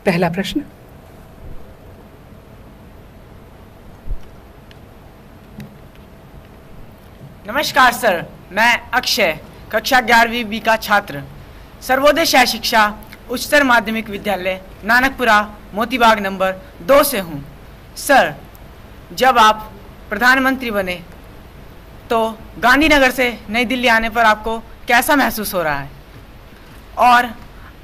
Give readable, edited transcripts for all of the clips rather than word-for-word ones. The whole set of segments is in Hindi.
पहला प्रश्न। नमस्कार सर, मैं अक्षय कक्षा 11वीं बी का छात्र सर्वोदय शाही शिक्षा उच्चतर माध्यमिक विद्यालय नानकपुरा मोतीबाग नंबर 2 से हूँ। सर, जब आप प्रधानमंत्री बने तो गांधीनगर से नई दिल्ली आने पर आपको कैसा महसूस हो रहा है और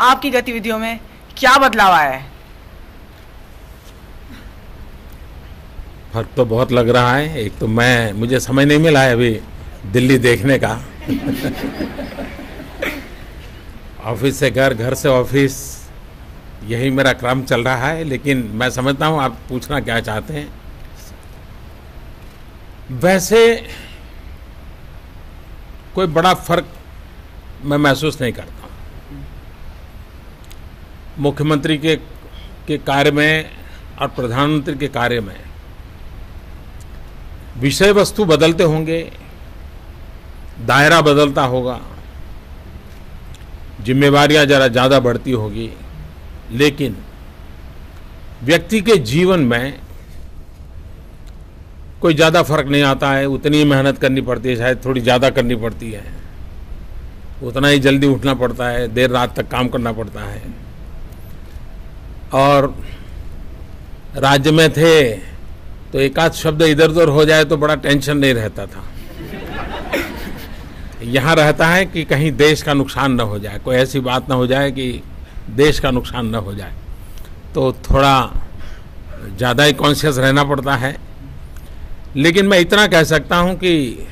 आपकी गतिविधियों में क्या बदलाव आया है? फर्क तो बहुत लग रहा है। एक तो मुझे समय नहीं मिला है अभी दिल्ली देखने का ऑफिस से घर, घर से ऑफिस, यही मेरा क्रम चल रहा है। लेकिन मैं समझता हूँ आप पूछना क्या चाहते हैं। वैसे कोई बड़ा फर्क मैं महसूस नहीं करता हूँ। मुख्यमंत्री के कार्य में और प्रधानमंत्री के कार्य में विषय वस्तु बदलते होंगे, दायरा बदलता होगा, जिम्मेवारियां जरा ज़्यादा बढ़ती होगी, लेकिन व्यक्ति के जीवन में कोई ज़्यादा फर्क नहीं आता है। उतनी ही मेहनत करनी पड़ती है, शायद थोड़ी ज़्यादा करनी पड़ती है, उतना ही जल्दी उठना पड़ता है, देर रात तक काम करना पड़ता है। और राज्य में थे तो एक आध शब्द इधर उधर हो जाए तो बड़ा टेंशन नहीं रहता था। यहाँ रहता है कि कहीं देश का नुकसान न हो जाए, कोई ऐसी बात न हो जाए कि देश का नुकसान न हो जाए, तो थोड़ा ज़्यादा ही कॉन्शियस रहना पड़ता है। लेकिन मैं इतना कह सकता हूँ कि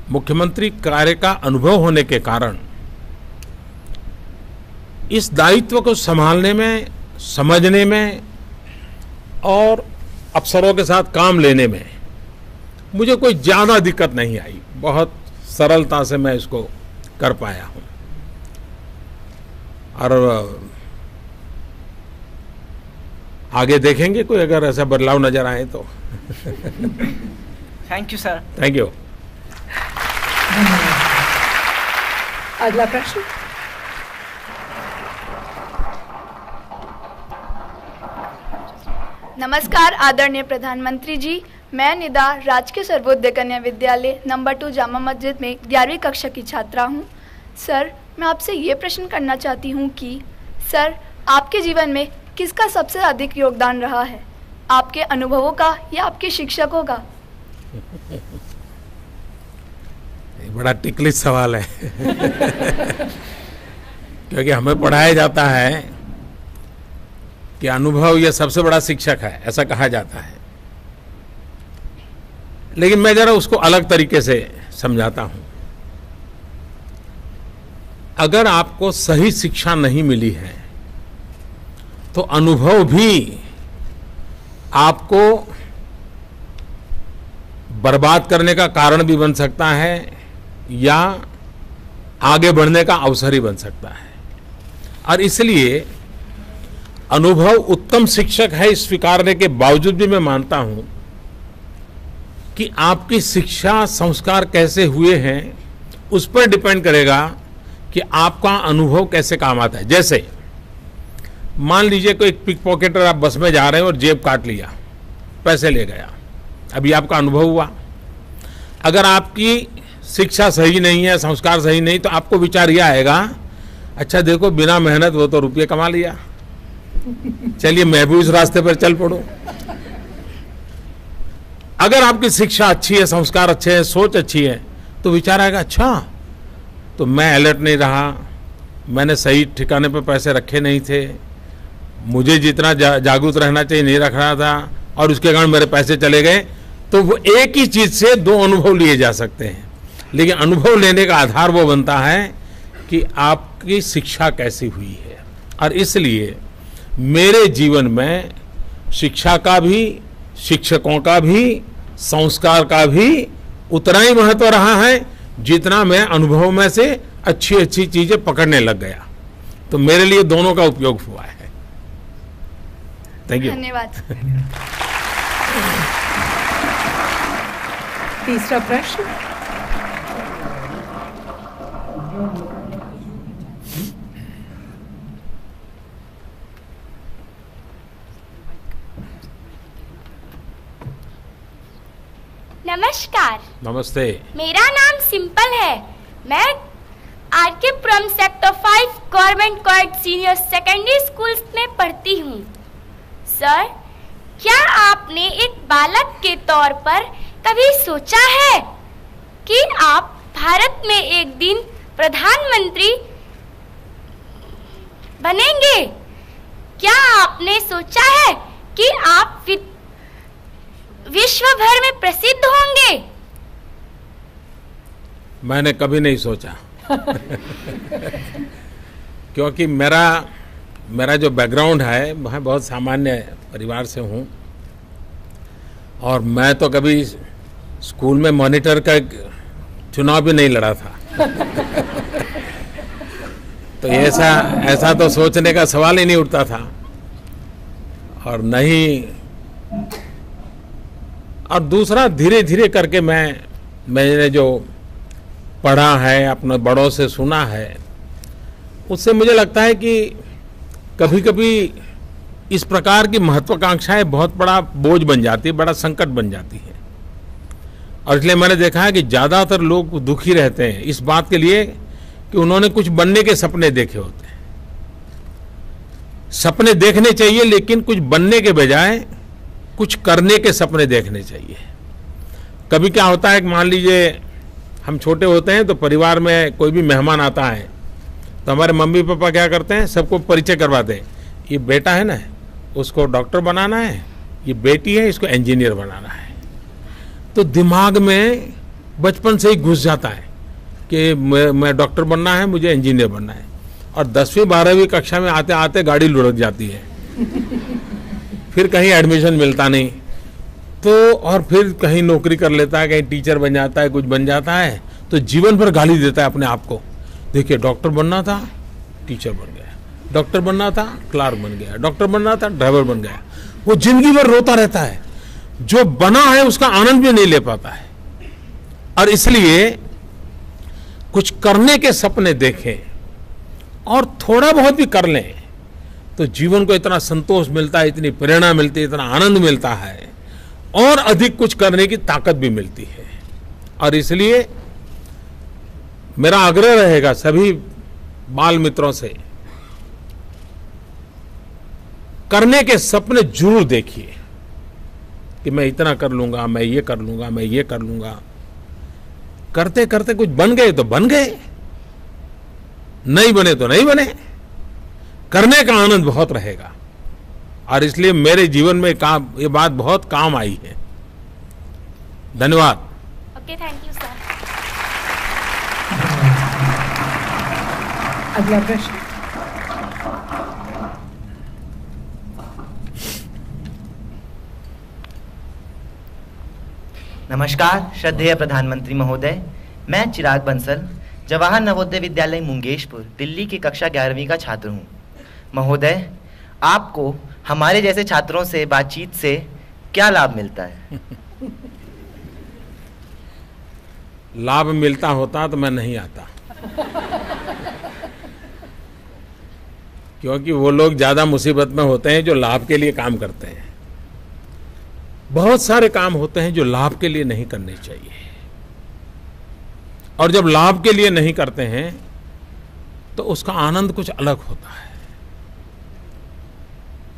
मुख्यमंत्री कार्य का अनुभव होने के कारण इस दायित्व को संभालने में, समझने में और अफसरों के साथ काम लेने में मुझे कोई ज़्यादा दिक्कत नहीं आई। बहुत सरलता से मैं इसको कर पाया हूँ। और आगे देखेंगे कोई अगर ऐसा बदलाव नजर आए तो। Thank you sir. Thank you. अगला प्रश्न। नमस्कार आदरणीय प्रधानमंत्री जी, मैं निदा राजकीय सर्वोदय कन्या विद्यालय नंबर 2 जामा मस्जिद में 11वीं कक्षा की छात्रा हूँ। सर, मैं आपसे ये प्रश्न करना चाहती हूँ कि सर, आपके जीवन में किसका सबसे अधिक योगदान रहा है, आपके अनुभवों का या आपके शिक्षकों का? बड़ा टिकलिश सवाल है क्योंकि हमें पढ़ाया जाता है कि अनुभव ये सबसे बड़ा शिक्षक है, ऐसा कहा जाता है। लेकिन मैं जरा उसको अलग तरीके से समझाता हूं। अगर आपको सही शिक्षा नहीं मिली है तो अनुभव भी आपको बर्बाद करने का कारण भी बन सकता है या आगे बढ़ने का अवसर ही बन सकता है। और इसलिए अनुभव उत्तम शिक्षक है स्वीकारने के बावजूद भी मैं मानता हूं कि आपकी शिक्षा संस्कार कैसे हुए हैं उस पर डिपेंड करेगा कि आपका अनुभव कैसे काम आता है। जैसे मान लीजिए कोई पिक पॉकेटर, आप बस में जा रहे हैं और जेब काट लिया, पैसे ले गया, अभी आपका अनुभव हुआ। अगर आपकी शिक्षा सही नहीं है, संस्कार सही नहीं, तो आपको विचार यह आएगा, अच्छा देखो बिना मेहनत वो तो रुपये कमा लिया, चलिए मैं भी उस रास्ते पर चल पड़ूं। अगर आपकी शिक्षा अच्छी है, संस्कार अच्छे हैं, सोच अच्छी है, तो विचार आएगा, अच्छा तो मैं अलर्ट नहीं रहा, मैंने सही ठिकाने पर पैसे रखे नहीं थे, मुझे जितना जागरूक रहना चाहिए नहीं रख रहा था, और उसके कारण मेरे पैसे चले गए। तो वो एक ही चीज से दो अनुभव लिए जा सकते हैं। लेकिन अनुभव लेने का आधार वो बनता है कि आपकी शिक्षा कैसी हुई है। और इसलिए मेरे जीवन में शिक्षा का भी, शिक्षकों का भी, संस्कार का भी उतना ही महत्व रहा है जितना मैं अनुभव में से अच्छी अच्छी चीजें पकड़ने लग गया। तो मेरे लिए दोनों का उपयोग हुआ है। Thank you. धन्यवाद। तीसरा प्रश्न। नमस्कार। नमस्ते। मेरा नाम सिंपल है। मैं RK Puram sector 5 government coed senior secondary school में पढ़ती हूँ। सर, क्या आपने एक बालक के तौर पर कभी सोचा है कि आप भारत में एक दिन प्रधानमंत्री बनेंगे? क्या आपने सोचा है कि आप विश्व भर में प्रसिद्ध होंगे? मैंने कभी नहीं सोचा क्योंकि मेरा जो बैकग्राउंड है मैं बहुत सामान्य परिवार से हूँ और मैं तो कभी स्कूल में मॉनिटर का चुनाव भी नहीं लड़ा था तो ऐसा तो सोचने का सवाल ही नहीं उठता था। और नहीं, और दूसरा धीरे धीरे करके मैंने जो पढ़ा है, अपने बड़ों से सुना है, उससे मुझे लगता है कि कभी कभी इस प्रकार की महत्वाकांक्षाएं बहुत बड़ा बोझ बन जाती है, बड़ा संकट बन जाती है। और इसलिए मैंने देखा है कि ज़्यादातर लोग दुखी रहते हैं इस बात के लिए कि उन्होंने कुछ बनने के सपने देखे होते हैं। सपने देखने चाहिए, लेकिन कुछ बनने के बजाय कुछ करने के सपने देखने चाहिए। कभी क्या होता है कि मान लीजिए हम छोटे होते हैं तो परिवार में कोई भी मेहमान आता है तो हमारे मम्मी पापा क्या करते हैं, सबको परिचय करवाते हैं। ये बेटा है ना, उसको डॉक्टर बनाना है, ये बेटी है, इसको इंजीनियर बनाना है। तो दिमाग में बचपन से ही घुस जाता है कि मैं डॉक्टर बनना है, मुझे इंजीनियर बनना है। और 10वीं 12वीं कक्षा में आते आते गाड़ी लुढ़क जाती है फिर कहीं एडमिशन मिलता नहीं, तो और फिर कहीं नौकरी कर लेता है, कहीं टीचर बन जाता है, कुछ बन जाता है, तो जीवन भर गाली देता है अपने आप को। देखिए, डॉक्टर बनना था, टीचर बन गया, डॉक्टर बनना था, क्लार्क बन गया, डॉक्टर बनना था, ड्राइवर बन गया। वो जिंदगी भर रोता रहता है, जो बना है उसका आनंद भी नहीं ले पाता है। और इसलिए कुछ करने के सपने देखें और थोड़ा बहुत भी कर लें तो जीवन को इतना संतोष मिलता है, इतनी प्रेरणा मिलती है, इतना आनंद मिलता है और अधिक कुछ करने की ताकत भी मिलती है। और इसलिए मेरा आग्रह रहेगा सभी बाल मित्रों से, करने के सपने जरूर देखिए कि मैं इतना कर लूंगा, मैं ये कर लूंगा, मैं ये कर लूंगा। करते करते कुछ बन गए तो बन गए, नहीं बने तो नहीं बने। करने का आनंद बहुत रहेगा और इसलिए मेरे जीवन में ये बात बहुत काम आई है। धन्यवाद। Okay, thank you sir. अगला प्रश्न। नमस्कार श्रद्धेय प्रधानमंत्री महोदय, मैं चिराग बंसल जवाहर नवोदय विद्यालय मुंगेशपुर दिल्ली की कक्षा 11वीं का छात्र हूँ। महोदय, आपको हमारे जैसे छात्रों से बातचीत से क्या लाभ मिलता है? लाभ मिलता होता तो मैं नहीं आता क्योंकि वो लोग ज्यादा मुसीबत में होते हैं जो लाभ के लिए काम करते हैं। बहुत सारे काम होते हैं जो लाभ के लिए नहीं करने चाहिए, और जब लाभ के लिए नहीं करते हैं तो उसका आनंद कुछ अलग होता है।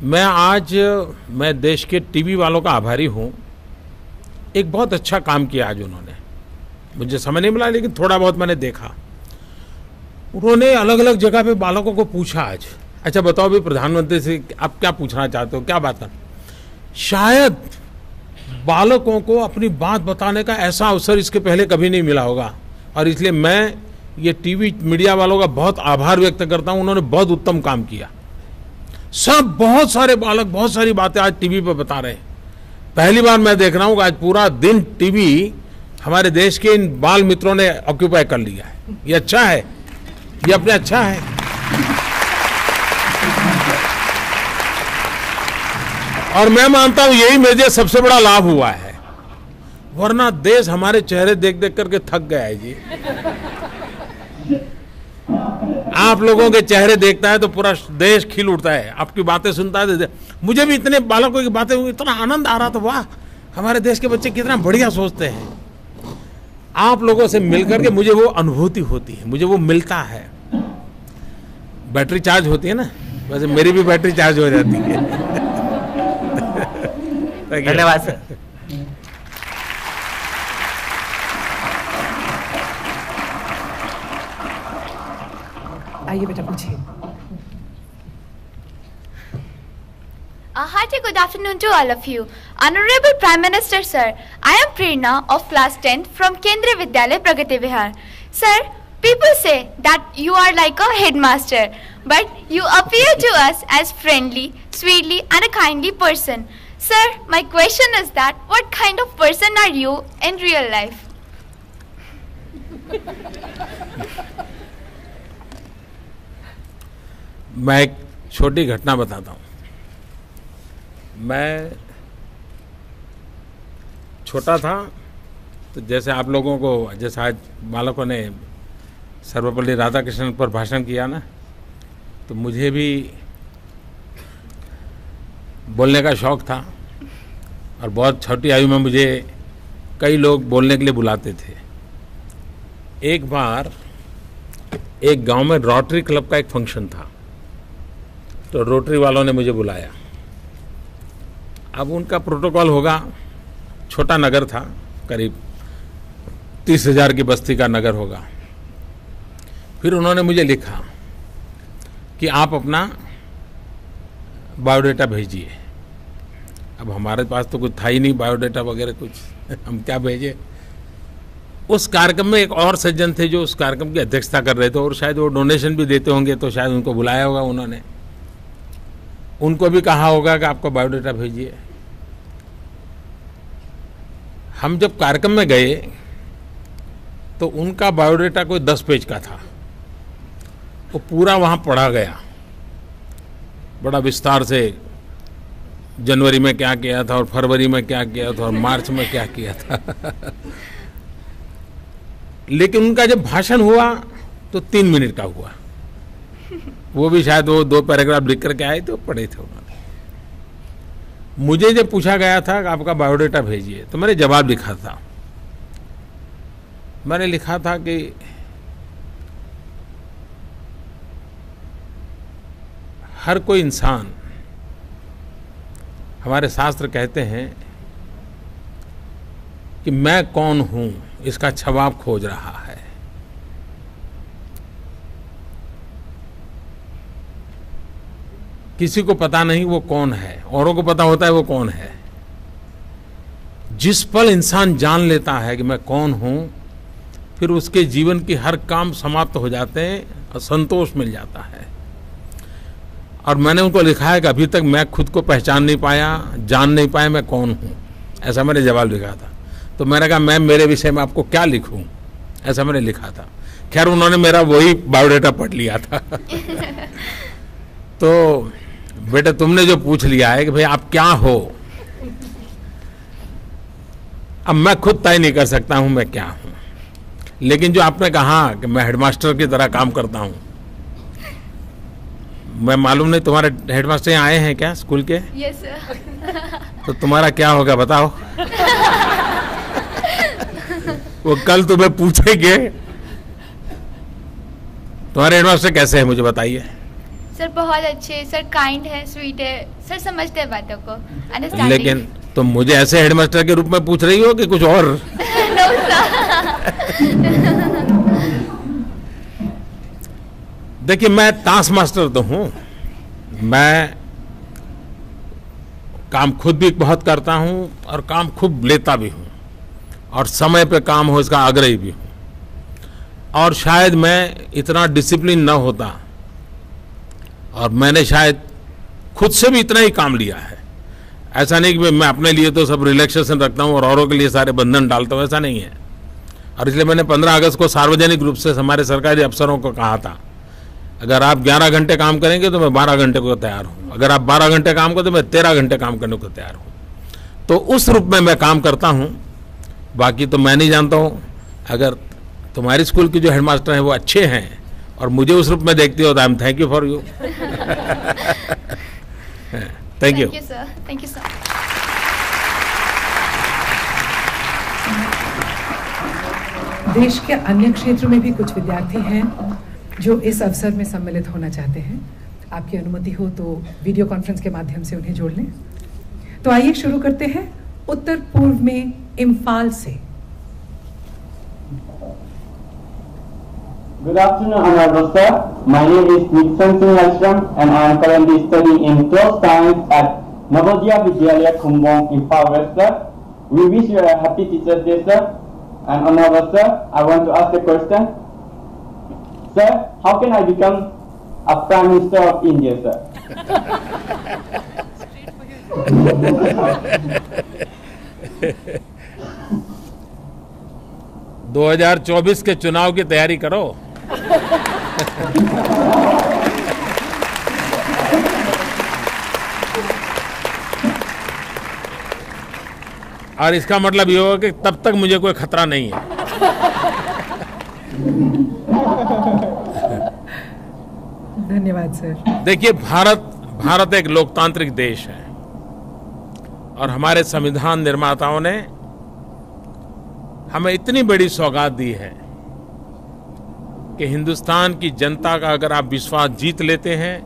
मैं देश के टीवी वालों का आभारी हूं। एक बहुत अच्छा काम किया आज उन्होंने, मुझे समय नहीं मिला लेकिन थोड़ा बहुत मैंने देखा। उन्होंने अलग अलग जगह पे बालकों को पूछा आज, अच्छा बताओ भी प्रधानमंत्री से आप क्या पूछना चाहते हो, क्या बात है। शायद बालकों को अपनी बात बताने का ऐसा अवसर इसके पहले कभी नहीं मिला होगा, और इसलिए मैं ये टीवी मीडिया वालों का बहुत आभार व्यक्त करता हूं। उन्होंने बहुत उत्तम काम किया। बहुत सारे बालक बहुत सारी बातें आज टीवी पर बता रहे हैं। पहली बार मैं देख रहा हूं कि आज पूरा दिन टीवी हमारे देश के इन बाल मित्रों ने ऑक्यूपाई कर लिया है। ये अच्छा है, ये अपने अच्छा है। और मैं मानता हूं यही मेरे लिए सबसे बड़ा लाभ हुआ है, वरना देश हमारे चेहरे देख देख करके थक गया है जी। आप लोगों के चेहरे देखता है तो पूरा देश खिल उठता है, आपकी बातें सुनता है। मुझे भी इतने बालकों की बातें, इतना आनंद आ रहा था, वाह हमारे देश के बच्चे कितना बढ़िया सोचते हैं। आप लोगों से मिलकर के मुझे वो अनुभूति होती है, मुझे वो मिलता है। बैटरी चार्ज होती है ना, वैसे मेरी भी बैटरी चार्ज हो जाती है। धन्यवाद सर। आइए बेटा पूछिए। Hearty good afternoon to all of you. Honorable Prime Minister Sir, I am Prerna of class 10 from Kendriya Vidyalaya Pragati Vihar. Sir, people say that you are like a headmaster, but you appear to us as friendly, sweetly and a kindly person. Sir, my question is that what kind of person are you in real life? मैं एक छोटी घटना बताता हूँ। मैं छोटा था तो जैसे आप लोगों को, जैसे आज बालकों ने सर्वपल्ली राधाकृष्णन पर भाषण किया ना, तो मुझे भी बोलने का शौक़ था और बहुत छोटी आयु में मुझे कई लोग बोलने के लिए बुलाते थे। एक बार एक गांव में रोटरी क्लब का एक फंक्शन था, तो रोटरी वालों ने मुझे बुलाया। अब उनका प्रोटोकॉल होगा, छोटा नगर था, करीब 30,000 की बस्ती का नगर होगा। फिर उन्होंने मुझे लिखा कि आप अपना बायोडाटा भेजिए। अब हमारे पास तो कुछ था ही नहीं बायोडाटा वगैरह कुछ, हम क्या भेजें। उस कार्यक्रम में एक और सज्जन थे जो उस कार्यक्रम की अध्यक्षता कर रहे थे और शायद वो डोनेशन भी देते होंगे, तो शायद उनको बुलाया होगा उन्होंने। उनको भी कहा होगा कि आपका बायोडाटा भेजिए। हम जब कार्यक्रम में गए तो उनका बायोडाटा कोई 10 पेज का था, वो पूरा वहाँ पढ़ा गया, बड़ा विस्तार से। जनवरी में क्या किया था और फरवरी में क्या किया था और मार्च में क्या किया था। लेकिन उनका जब भाषण हुआ तो 3 मिनट का हुआ। वो भी शायद वो 2 पैराग्राफ लिख करके आए थे, पढ़े थे उन्होंने। मुझे जब पूछा गया था कि आपका बायोडाटा भेजिए, तो मैंने जवाब लिखा था। मैंने लिखा था कि हर कोई इंसान, हमारे शास्त्र कहते हैं कि मैं कौन हूं इसका जवाब खोज रहा है। किसी को पता नहीं वो कौन है, औरों को पता होता है वो कौन है। जिस पल इंसान जान लेता है कि मैं कौन हूं, फिर उसके जीवन की हर काम समाप्त हो जाते हैं और संतोष मिल जाता है। और मैंने उनको लिखा है कि अभी तक मैं खुद को पहचान नहीं पाया, जान नहीं पाया मैं कौन हूं, ऐसा मैंने जवाब लिखा था। तो मैंने कहा मैं मेरे विषय में आपको क्या लिखूं, ऐसा मैंने लिखा था। खैर उन्होंने मेरा वही बायोडाटा पढ़ लिया था। तो बेटा तुमने जो पूछ लिया है कि भाई आप क्या हो, अब मैं खुद तय नहीं कर सकता हूं मैं क्या हूं। लेकिन जो आपने कहा कि मैं हेडमास्टर की तरह काम करता हूं, मैं मालूम नहीं तुम्हारे हेडमास्टर यहाँ आए हैं क्या स्कूल के? Yes sir. तो तुम्हारा क्या होगा बताओ? वो कल तुम्हें पूछेंगे तुम्हारे हेडमास्टर कैसे हैं, मुझे बताइए। सर बहुत अच्छे सर, काइंड है, स्वीट है सर, समझते हैं बातों को, अंडरस्टैंडिंग। लेकिन तुम मुझे ऐसे हेडमास्टर के रूप में पूछ रही हो कि कुछ और? No sir. देखिए मैं टास्क मास्टर तो हूं, मैं काम खुद भी बहुत करता हूं और काम खूब लेता भी हूं और समय पे काम हो इसका आग्रही भी हूं। और शायद मैं इतना डिसिप्लिन न होता और मैंने शायद खुद से भी इतना ही काम लिया है। ऐसा नहीं कि मैं अपने लिए तो सब रिलैक्सेशन रखता हूं और औरों के लिए सारे बंधन डालता हूं, ऐसा नहीं है। और इसलिए मैंने 15 अगस्त को सार्वजनिक रूप से हमारे सरकारी अफसरों को कहा था, अगर आप 11 घंटे काम करेंगे तो मैं 12 घंटे को तैयार हूं, अगर आप 12 घंटे काम करें तो मैं 13 घंटे काम करने को तैयार हूं। तो उस रूप में मैं काम करता हूं। बाकी तो मैं नहीं जानता हूं, अगर तुम्हारी स्कूल के जो हेडमास्टर हैं वो अच्छे हैं और मुझे उस रूप में देखती हो तो I am thank you for you. Thank you sir, thank you sir. देश के अन्य क्षेत्रों में भी कुछ विद्यार्थी हैं जो इस अवसर में सम्मिलित होना चाहते हैं। आपकी अनुमति हो तो वीडियो कॉन्फ्रेंस के माध्यम से उन्हें जोड़ लें। तो आइए शुरू करते हैं उत्तर पूर्व में इम्फाल से। Good afternoon, Honorable Sir. My name is Nixon Singh Lashram and I am currently studying in 12th Science at Navodaya Vidyalaya Khumbong, Imphal West, sir. We wish you a happy Teachers' Day, sir. And Honorable Sir, I want to ask a question. Sir, how can I become a Prime Minister of India, sir? 2024 के चुनाव की तैयारी करो। और इसका मतलब ये होगा कि तब तक मुझे कोई खतरा नहीं है। धन्यवाद सर। देखिए, भारत एक लोकतांत्रिक देश है और हमारे संविधान निर्माताओं ने हमें इतनी बड़ी सौगात दी है कि हिंदुस्तान की जनता का अगर आप विश्वास जीत लेते हैं,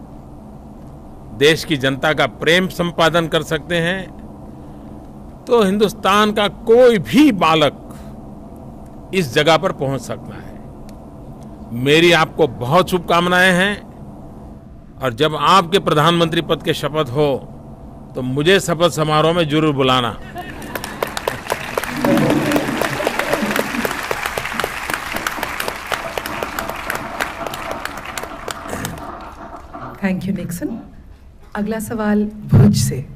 देश की जनता का प्रेम संपादन कर सकते हैं, तो हिंदुस्तान का कोई भी बालक इस जगह पर पहुंच सकता है। मेरी आपको बहुत शुभकामनाएं हैं और जब आपके प्रधानमंत्री पद के शपथ हो तो मुझे शपथ समारोह में जरूर बुलाना। Thank you Nixon. अगला सवाल भुज से।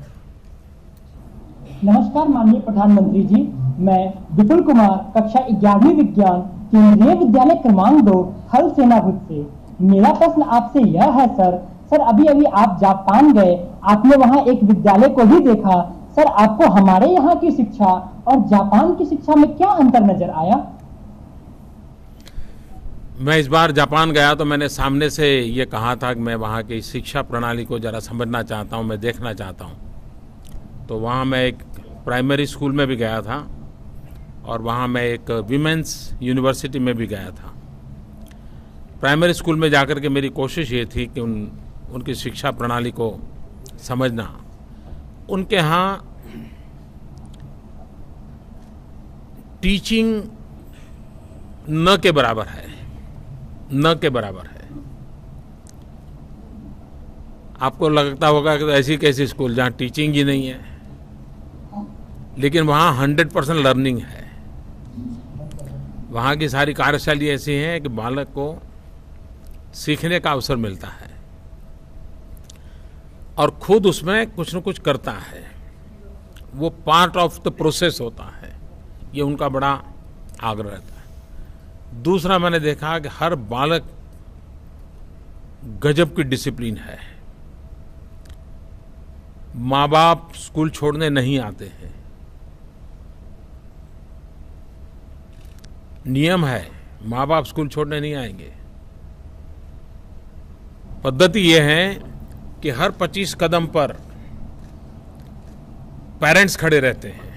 नमस्कार माननीय प्रधानमंत्री जी, मैं विपुल कुमार कक्षा 11वीं विज्ञान केंद्रीय विद्यालय क्रमांक 2 थल सेना भुज से। मेरा प्रश्न आपसे यह है सर, अभी अभी आप जापान गए, आपने वहां एक विद्यालय को भी देखा। सर, आपको हमारे यहाँ की शिक्षा और जापान की शिक्षा में क्या अंतर नजर आया? मैं इस बार जापान गया तो मैंने सामने से ये कहा था कि मैं वहाँ की शिक्षा प्रणाली को ज़रा समझना चाहता हूँ, मैं देखना चाहता हूँ। तो वहाँ मैं एक प्राइमरी स्कूल में भी गया था और वहाँ मैं एक विमेंस यूनिवर्सिटी में भी गया था। प्राइमरी स्कूल में जाकर के मेरी कोशिश ये थी कि उनकी शिक्षा प्रणाली को समझना। उनके यहाँ टीचिंग न के बराबर है, न के बराबर है। आपको लगता होगा कि ऐसी कैसी स्कूल जहाँ टीचिंग ही नहीं है, लेकिन वहाँ 100% लर्निंग है। वहाँ की सारी कार्यशैली ऐसी है कि बालक को सीखने का अवसर मिलता है और खुद उसमें कुछ न कुछ करता है। वो पार्ट ऑफ द प्रोसेस होता है, ये उनका बड़ा आग्रह रहता है। दूसरा, मैंने देखा कि हर बालक गजब की डिसिप्लिन है। माँ बाप स्कूल छोड़ने नहीं आते हैं, नियम है, माँ बाप स्कूल छोड़ने नहीं आएंगे। पद्धति ये है कि हर 25 कदम पर पेरेंट्स खड़े रहते हैं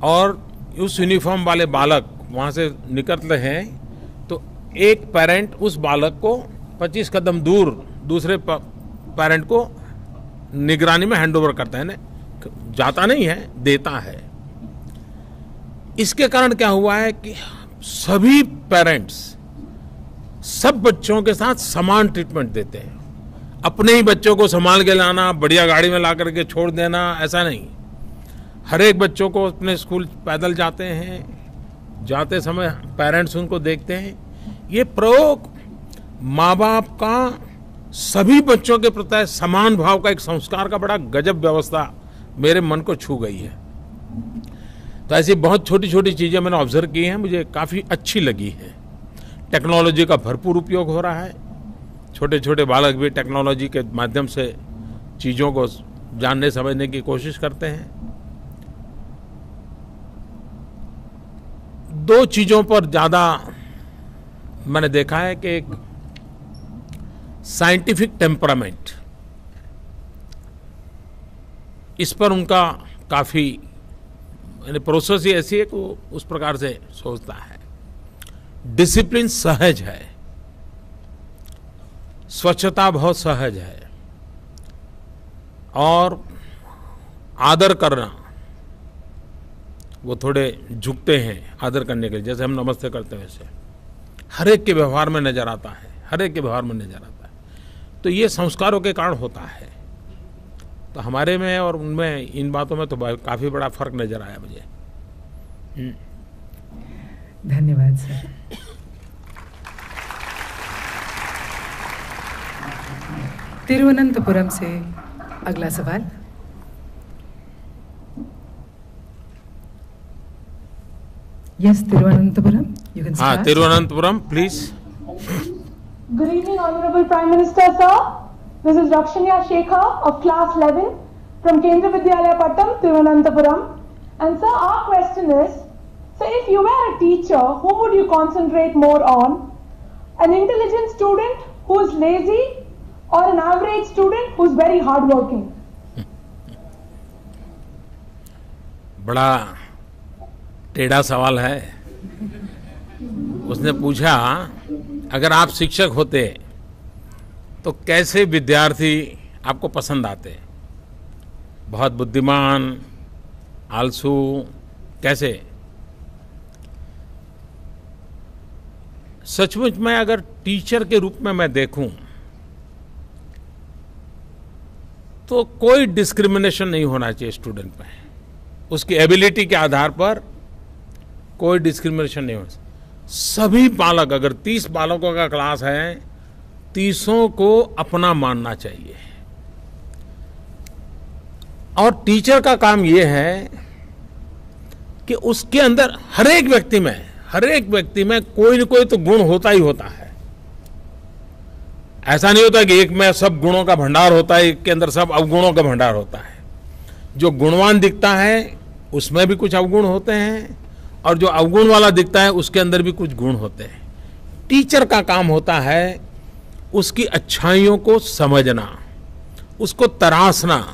और उस यूनिफॉर्म वाले बालक वहाँ से निकलते हैं तो एक पेरेंट उस बालक को 25 कदम दूर दूसरे पेरेंट को निगरानी में हैंडओवर करता है। जाता नहीं है, देता है। इसके कारण क्या हुआ है कि सभी पेरेंट्स सब बच्चों के साथ समान ट्रीटमेंट देते हैं। अपने ही बच्चों को संभाल के लाना, बढ़िया गाड़ी में ला करके छोड़ देना, ऐसा नहीं। हर एक बच्चों को अपने स्कूल पैदल जाते हैं, जाते समय पेरेंट्स उनको देखते हैं। ये प्रयोग माँ बाप का सभी बच्चों के प्रति समान भाव का एक संस्कार का बड़ा गजब व्यवस्था मेरे मन को छू गई है। तो ऐसी बहुत छोटी छोटी चीज़ें मैंने ऑब्जर्व की हैं, मुझे काफ़ी अच्छी लगी है। टेक्नोलॉजी का भरपूर उपयोग हो रहा है। छोटे छोटे बालक भी टेक्नोलॉजी के माध्यम से चीज़ों को जानने समझने की कोशिश करते हैं। दो चीज़ों पर ज़्यादा मैंने देखा है कि एक साइंटिफिक टेम्परामेंट, इस पर उनका काफ़ी यानी प्रोसेस ही ऐसी है कि वो उस प्रकार से सोचता है। डिसिप्लिन सहज है, स्वच्छता बहुत सहज है, और आदर करना, वो थोड़े झुकते हैं आदर करने के लिए, जैसे हम नमस्ते करते हैं वैसे हर एक के व्यवहार में नजर आता है, हर एक के व्यवहार में नजर आता है। तो ये संस्कारों के कारण होता है। तो हमारे में और उनमें इन बातों में तो काफी बड़ा फर्क नजर आया मुझे। धन्यवाद सर। तिरुवनंतपुरम से अगला सवाल। Yes, Thiruvananthapuram, you can start. Thiruvananthapuram, please. Good evening, Honorable Prime Minister, sir. This is Rakshanya Shekhar of Class 11 from Kendriya Vidyalaya Pattam, Thiruvananthapuram. And sir, our question is, sir, if you were a teacher, who would you concentrate more on? An intelligent student who is lazy, or an average student who is very hardworking? बड़ा टेढ़ा सवाल है। उसने पूछा, अगर आप शिक्षक होते तो कैसे विद्यार्थी आपको पसंद आते? बहुत बुद्धिमान, आलसू, कैसे? सचमुच में अगर टीचर के रूप में मैं देखूं तो कोई डिस्क्रिमिनेशन नहीं होना चाहिए स्टूडेंट में। उसकी एबिलिटी के आधार पर कोई डिस्क्रिमिनेशन नहीं होना। सभी बालक, अगर 30 बालकों का क्लास है, 30 को अपना मानना चाहिए। और टीचर का काम यह है कि उसके अंदर हर एक व्यक्ति में कोई न कोई तो गुण होता ही होता है। ऐसा नहीं होता कि एक में सब गुणों का भंडार होता है, एक के अंदर सब अवगुणों का भंडार होता है। जो गुणवान दिखता है उसमें भी कुछ अवगुण होते हैं, और जो अवगुण वाला दिखता है उसके अंदर भी कुछ गुण होते हैं। टीचर का काम होता है उसकी अच्छाइयों को समझना, उसको तराशना,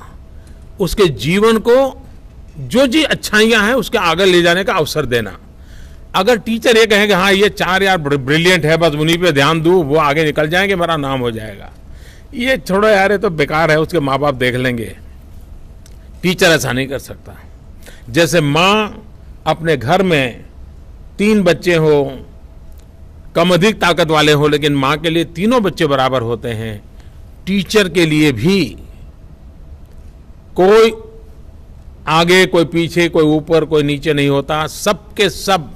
उसके जीवन को जो अच्छाइयां हैं उसके आगे ले जाने का अवसर देना। अगर टीचर ये कहेंगे हाँ ये 4 यार ब्रिलियंट है, बस उन्हीं पे ध्यान दूं, वो आगे निकल जाएंगे, मेरा नाम हो जाएगा, ये छोड़ो यार, ये तो बेकार है, उसके माँ बाप देख लेंगे। टीचर ऐसा नहीं कर सकता। जैसे माँ अपने घर में 3 बच्चे हो, कम अधिक ताकत वाले हो, लेकिन माँ के लिए तीनों बच्चे बराबर होते हैं, टीचर के लिए भी कोई आगे, कोई पीछे, कोई ऊपर, कोई नीचे नहीं होता। सबके सब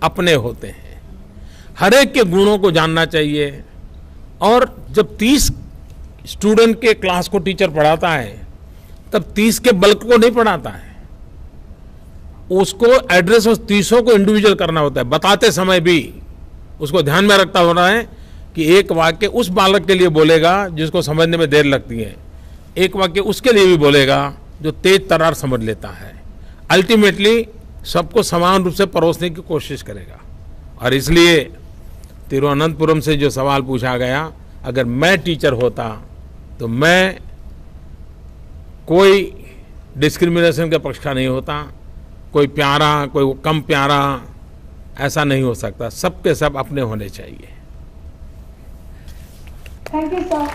अपने होते हैं। हर एक के गुणों को जानना चाहिए। और जब 30 स्टूडेंट के क्लास को टीचर पढ़ाता है तब 30 के बल्क को नहीं पढ़ाता है, उसको एड्रेस उस 30 को इंडिविजुअल करना होता है। बताते समय भी उसको ध्यान में रखता होना है कि एक वाक्य उस बालक के लिए बोलेगा जिसको समझने में देर लगती है, एक वाक्य उसके लिए भी बोलेगा जो तेज तर्रार समझ लेता है। अल्टीमेटली सबको समान रूप से परोसने की कोशिश करेगा। और इसलिए तिरुवनंतपुरम से जो सवाल पूछा गया, अगर मैं टीचर होता तो मैं कोई डिस्क्रिमिनेशन के पक्ष का नहीं होता। कोई प्यारा, कोई कम प्यारा, ऐसा नहीं हो सकता। सबके सब अपने होने चाहिए। Thank you sir.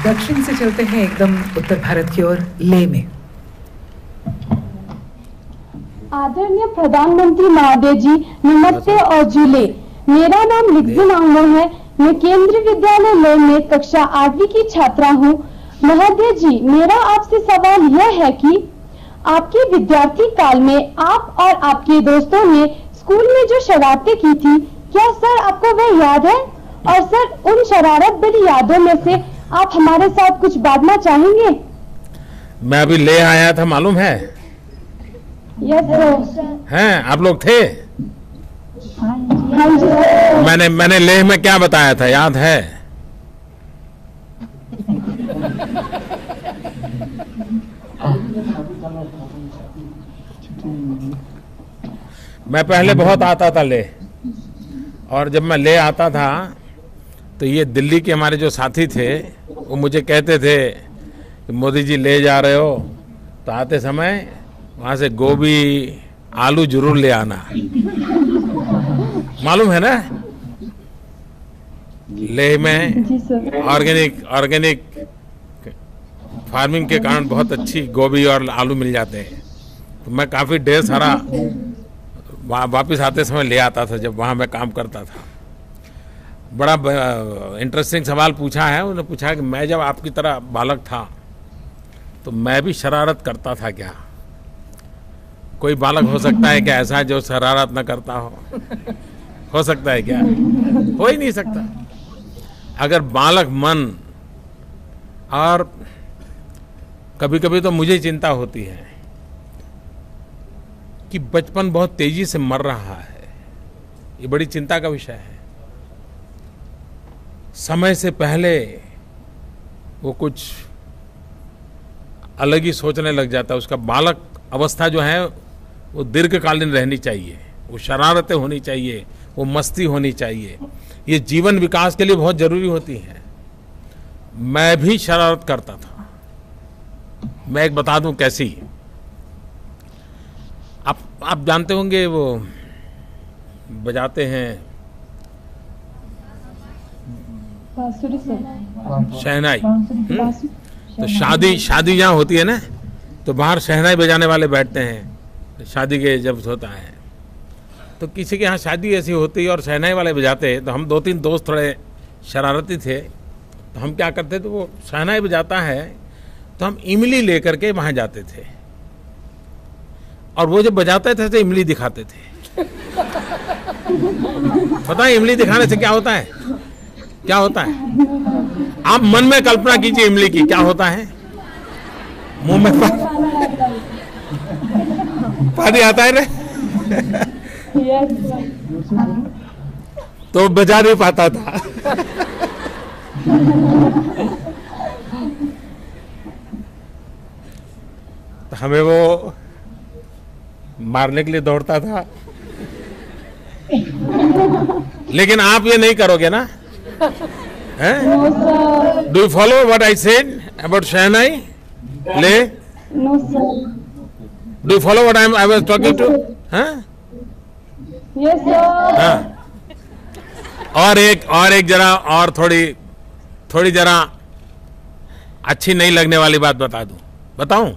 दक्षिण से चलते हैं एकदम उत्तर भारत की ओर, लेह में। आदरणीय प्रधानमंत्री महोदय जी, नमस्ते और जुले। मेरा नाम लिग्जिन आंगो है। मैं केंद्रीय विद्यालय लेह में कक्षा 8वीं की छात्रा हूँ। महोदय जी, मेरा आपसे सवाल यह है कि आपके विद्यार्थी काल में आप और आपके दोस्तों ने स्कूल में जो शरारतें की थी, क्या सर आपको वह याद है? और सर, उन शरारत भरी यादों में से आप हमारे साथ कुछ बांटना चाहेंगे? मैं अभी ले आया था, मालूम है? Yes sir. हैं, आप लोग थे? हाँ जी। मैंने लेह में क्या बताया था, याद है? मैं पहले बहुत आता था ले, और जब मैं ले आता था तो ये दिल्ली के हमारे जो साथी थे वो मुझे कहते थे कि मोदी जी ले जा रहे हो तो आते समय वहाँ से गोभी आलू जरूर ले आना, मालूम है ना? लेह में ऑर्गेनिक फार्मिंग के कारण बहुत अच्छी गोभी और आलू मिल जाते हैं। तो मैं काफ़ी ढेर सारा वापस आते समय ले आता था जब वहाँ मैं काम करता था। बड़ा इंटरेस्टिंग सवाल पूछा है उन्होंने, पूछा कि मैं जब आपकी तरह बालक था तो मैं भी शरारत करता था क्या? कोई बालक हो सकता है क्या ऐसा जो शरारत न करता हो सकता है क्या? हो ही नहीं सकता। अगर बालक मन, और कभी कभी तो मुझे चिंता होती है कि बचपन बहुत तेजी से मर रहा है, ये बड़ी चिंता का विषय है। समय से पहले वो कुछ अलग ही सोचने लग जाता है। उसका बालक अवस्था जो है वो दीर्घकालीन रहनी चाहिए, वो शरारतें होनी चाहिए, वो मस्ती होनी चाहिए, ये जीवन विकास के लिए बहुत जरूरी होती है। मैं भी शरारत करता था। मैं एक बता दूं कैसी। आप जानते होंगे वो बजाते हैं शहनाई। तो शादी जहाँ होती है ना तो बाहर शहनाई बजाने वाले बैठते हैं शादी के जब होता है। तो किसी के यहाँ शादी ऐसी होती और शहनाई वाले बजाते, तो हम 2-3 दोस्त थोड़े शरारती थे, तो हम क्या करते थे, वो शहनाई बजाता है तो हम इमली लेकर के वहाँ जाते थे और वो जब बजाते थे तो इमली दिखाते थे। पता है इमली दिखाने से क्या होता है? क्या होता है? आप मन में कल्पना कीजिए इमली की, क्या होता है? मुंह में पानी आता है रे। तो बजा नहीं पाता था। तो हमें वो मारने के लिए दौड़ता था। लेकिन आप ये नहीं करोगे ना? Do you follow what I said about shehnai? ले no sir. Do you follow what I was talking to? Yes sir. हाँ। और एक जरा और थोड़ी जरा अच्छी नहीं लगने वाली बात बता दूं, बताऊं?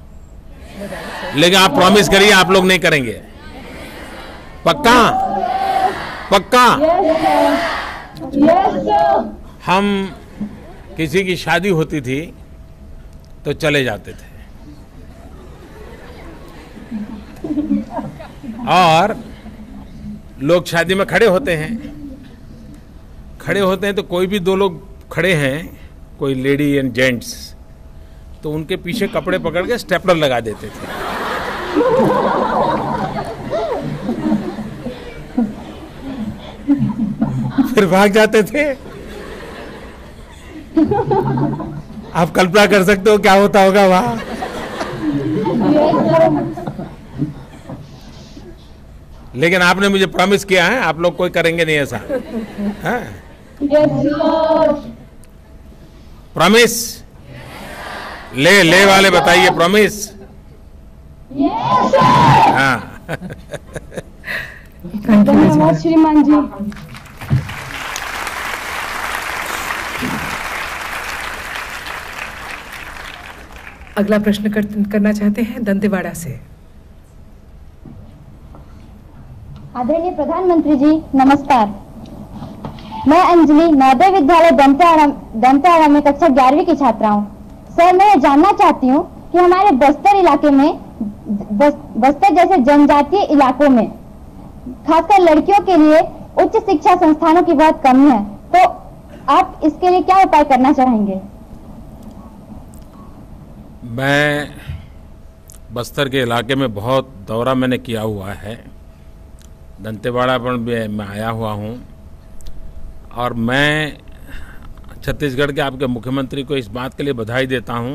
लेकिन आप प्रॉमिस करिए आप लोग नहीं करेंगे, पक्का? पक्का? Yes sir. हम किसी की शादी होती थी तो चले जाते थे और लोग शादी में खड़े होते हैं तो कोई भी 2 लोग खड़े हैं, कोई लेडी एंड जेंट्स, तो उनके पीछे कपड़े पकड़ के स्टेपलर लगा देते थे। फिर भाग जाते थे। आप कल्पना कर सकते हो क्या होता होगा वहां। लेकिन आपने मुझे प्रॉमिस किया है आप लोग कोई करेंगे नहीं ऐसा, प्रॉमिस? ले वाले बताइए प्रॉमिस। हाँ। धन्यवाद श्रीमान जी। अगला प्रश्न करना चाहते हैं दंतेवाड़ा से। आदरणीय प्रधानमंत्री जी नमस्कार। मैं अंजलि नवोदय विद्यालय दंतेवाड़ा में कक्षा 11वीं की छात्रा हूँ। सर मैं ये जानना चाहती हूँ कि हमारे बस्तर इलाके में बस्तर जैसे जनजातीय इलाकों में खासकर लड़कियों के लिए उच्च शिक्षा संस्थानों की बहुत कमी है, तो आप इसके लिए क्या उपाय करना चाहेंगे? मैं बस्तर के इलाके में बहुत दौरा मैंने किया हुआ है, दंतेवाड़ा पर भी मैं आया हुआ हूँ और मैं छत्तीसगढ़ के आपके मुख्यमंत्री को इस बात के लिए बधाई देता हूँ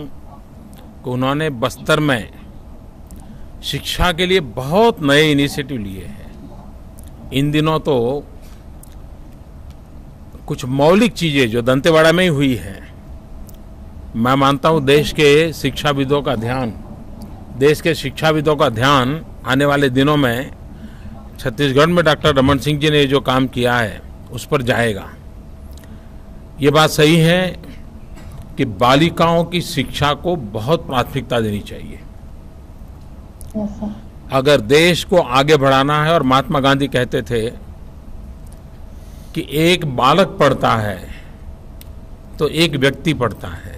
कि उन्होंने बस्तर में शिक्षा के लिए बहुत नए इनिशिएटिव लिए हैं। इन दिनों तो कुछ मौलिक चीज़ें जो दंतेवाड़ा में ही हुई हैं, मैं मानता हूँ देश के शिक्षाविदों का ध्यान देश के शिक्षाविदों का ध्यान आने वाले दिनों में छत्तीसगढ़ में डॉक्टर रमन सिंह जी ने जो काम किया है उस पर जाएगा। ये बात सही है कि बालिकाओं की शिक्षा को बहुत प्राथमिकता देनी चाहिए। अगर देश को आगे बढ़ाना है, और महात्मा गांधी कहते थे कि एक बालक पढ़ता है तो एक व्यक्ति पढ़ता है,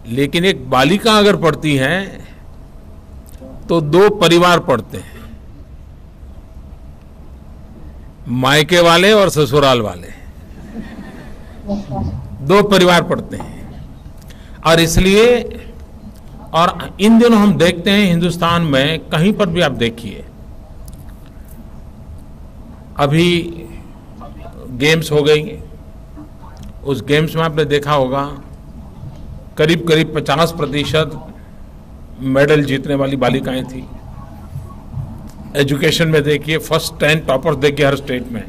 लेकिन एक बालिका अगर पढ़ती है तो 2 परिवार पढ़ते हैं, मायके वाले और ससुराल वाले, 2 परिवार पढ़ते हैं। और इसलिए, और इन दिनों हम देखते हैं हिंदुस्तान में कहीं पर भी आप देखिए, अभी गेम्स हो गई, उस गेम्स में आपने देखा होगा करीब करीब 50% मेडल जीतने वाली बालिकाएं थी। एजुकेशन में देखिए फर्स्ट 10 टॉपर्स देखिए हर स्टेट में,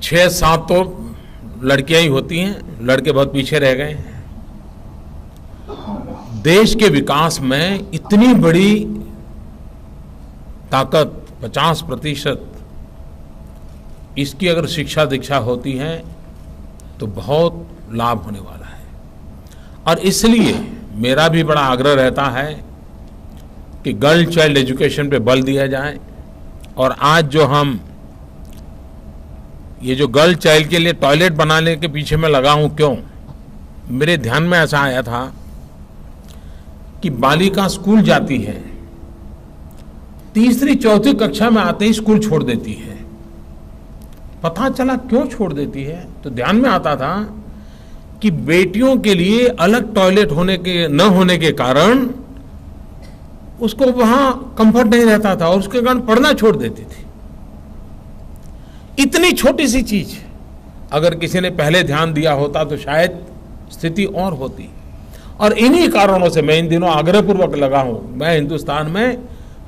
6-7 तो लड़कियां ही होती हैं, लड़के बहुत पीछे रह गए हैं। देश के विकास में इतनी बड़ी ताकत 50%, इसकी अगर शिक्षा दीक्षा होती है तो बहुत लाभ होने वाला है। और इसलिए मेरा भी बड़ा आग्रह रहता है कि गर्ल चाइल्ड एजुकेशन पे बल दिया जाए। और आज जो हम ये जो गर्ल चाइल्ड के लिए टॉयलेट बनाने के पीछे मैं लगा हूं, क्यों? मेरे ध्यान में ऐसा आया था कि बालिका स्कूल जाती है, 3री-4थी कक्षा में आते ही स्कूल छोड़ देती है। पता चला क्यों छोड़ देती है, तो ध्यान में आता था कि बेटियों के लिए अलग टॉयलेट न होने के कारण उसको वहां कंफर्ट नहीं रहता था और उसके कारण पढ़ना छोड़ देती थी। इतनी छोटी सी चीज अगर किसी ने पहले ध्यान दिया होता तो शायद स्थिति और होती। और इन्हीं कारणों से मैं इन दिनों आग्रहपूर्वक लगा हूं, मैं हिंदुस्तान में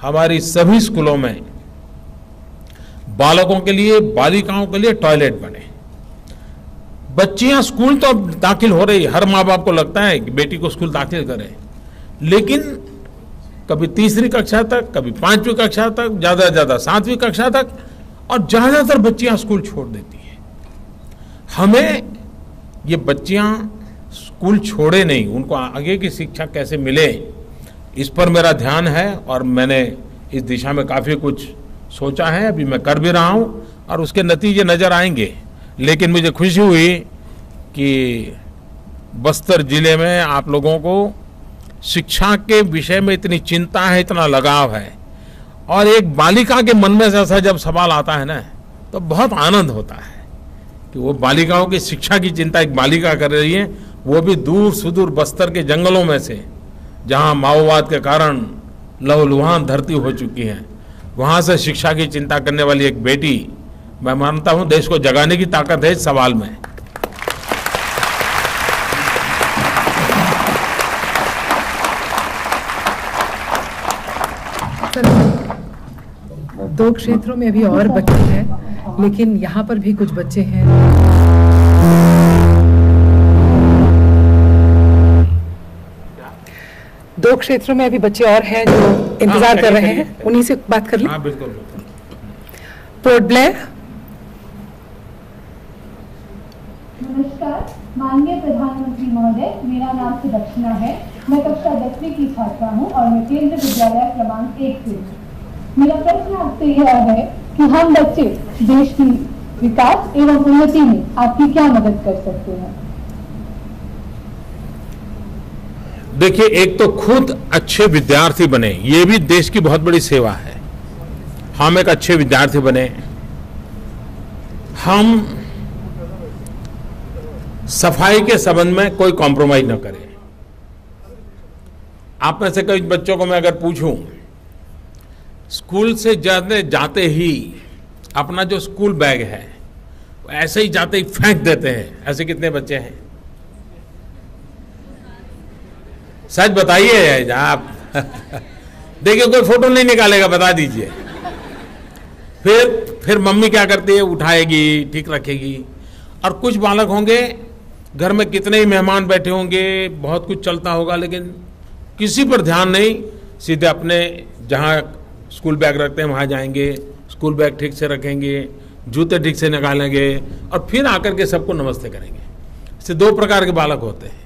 हमारी सभी स्कूलों में बालकों के लिए, बालिकाओं के लिए टॉयलेट बने। बच्चियां स्कूल तो अब दाखिल हो रही, हर माँ बाप को लगता है कि बेटी को स्कूल दाखिल करें, लेकिन कभी 3री कक्षा तक, कभी 5वीं कक्षा तक, ज्यादा से ज्यादा 7वीं कक्षा तक, और ज्यादातर बच्चियां स्कूल छोड़ देती हैं। हमें ये बच्चियां स्कूल छोड़े नहीं, उनको आगे की शिक्षा कैसे मिले, इस पर मेरा ध्यान है और मैंने इस दिशा में काफी कुछ सोचा है, अभी मैं कर भी रहा हूं और उसके नतीजे नजर आएंगे। लेकिन मुझे खुशी हुई कि बस्तर जिले में आप लोगों को शिक्षा के विषय में इतनी चिंता है, इतना लगाव है, और एक बालिका के मन में ऐसा जब सवाल आता है ना, तो बहुत आनंद होता है कि वो बालिकाओं की शिक्षा की चिंता एक बालिका कर रही है, वो भी दूर सुदूर बस्तर के जंगलों में से, जहां माओवाद के कारण लहूलुहान धरती हो चुकी है, वहां से शिक्षा की चिंता करने वाली एक बेटी, मैं मानता हूं देश को जगाने की ताकत है इस सवाल में। सर, 2 क्षेत्रों में अभी और बच्चे हैं, लेकिन यहाँ पर भी कुछ बच्चे हैं। दो क्षेत्रों में अभी बच्चे और हैं जो इंतजार कर रहे हैं, उन्हीं से बात कर लें। हाँ बिल्कुल। Port Blair. नमस्कार माननीय प्रधानमंत्री महोदय, मेरा नाम सुदक्षिणा है। मैं कक्षा 10वीं की छात्रा हूँ और मैं केंद्रीय विद्यालय क्रमांक 1 से हूँ। मेरा प्रश्न आपसे यह है कि हम बच्चे देश की विकास एवं उन्नति में आपकी क्या मदद कर सकते हैं? देखिए, एक तो खुद अच्छे विद्यार्थी बने, ये भी देश की बहुत बड़ी सेवा है। हम एक अच्छे विद्यार्थी बने, हम सफाई के संबंध में कोई कॉम्प्रोमाइज न करें। आप में से कई बच्चों को मैं अगर पूछूं, स्कूल से जाते ही अपना जो स्कूल बैग है ऐसे ही जाते ही फेंक देते हैं, ऐसे कितने बच्चे हैं? सच बताइए आप। देखिए, कोई फोटो नहीं निकालेगा, बता दीजिए। फिर मम्मी क्या करती है, उठाएगी, ठीक रखेगी। और कुछ बालक होंगे, घर में कितने ही मेहमान बैठे होंगे, बहुत कुछ चलता होगा, लेकिन किसी पर ध्यान नहीं, सीधे अपने जहाँ स्कूल बैग रखते हैं वहाँ जाएंगे, स्कूल बैग ठीक से रखेंगे, जूते ठीक से निकालेंगे और फिर आकर के सबको नमस्ते करेंगे। इससे दो प्रकार के बालक होते हैं।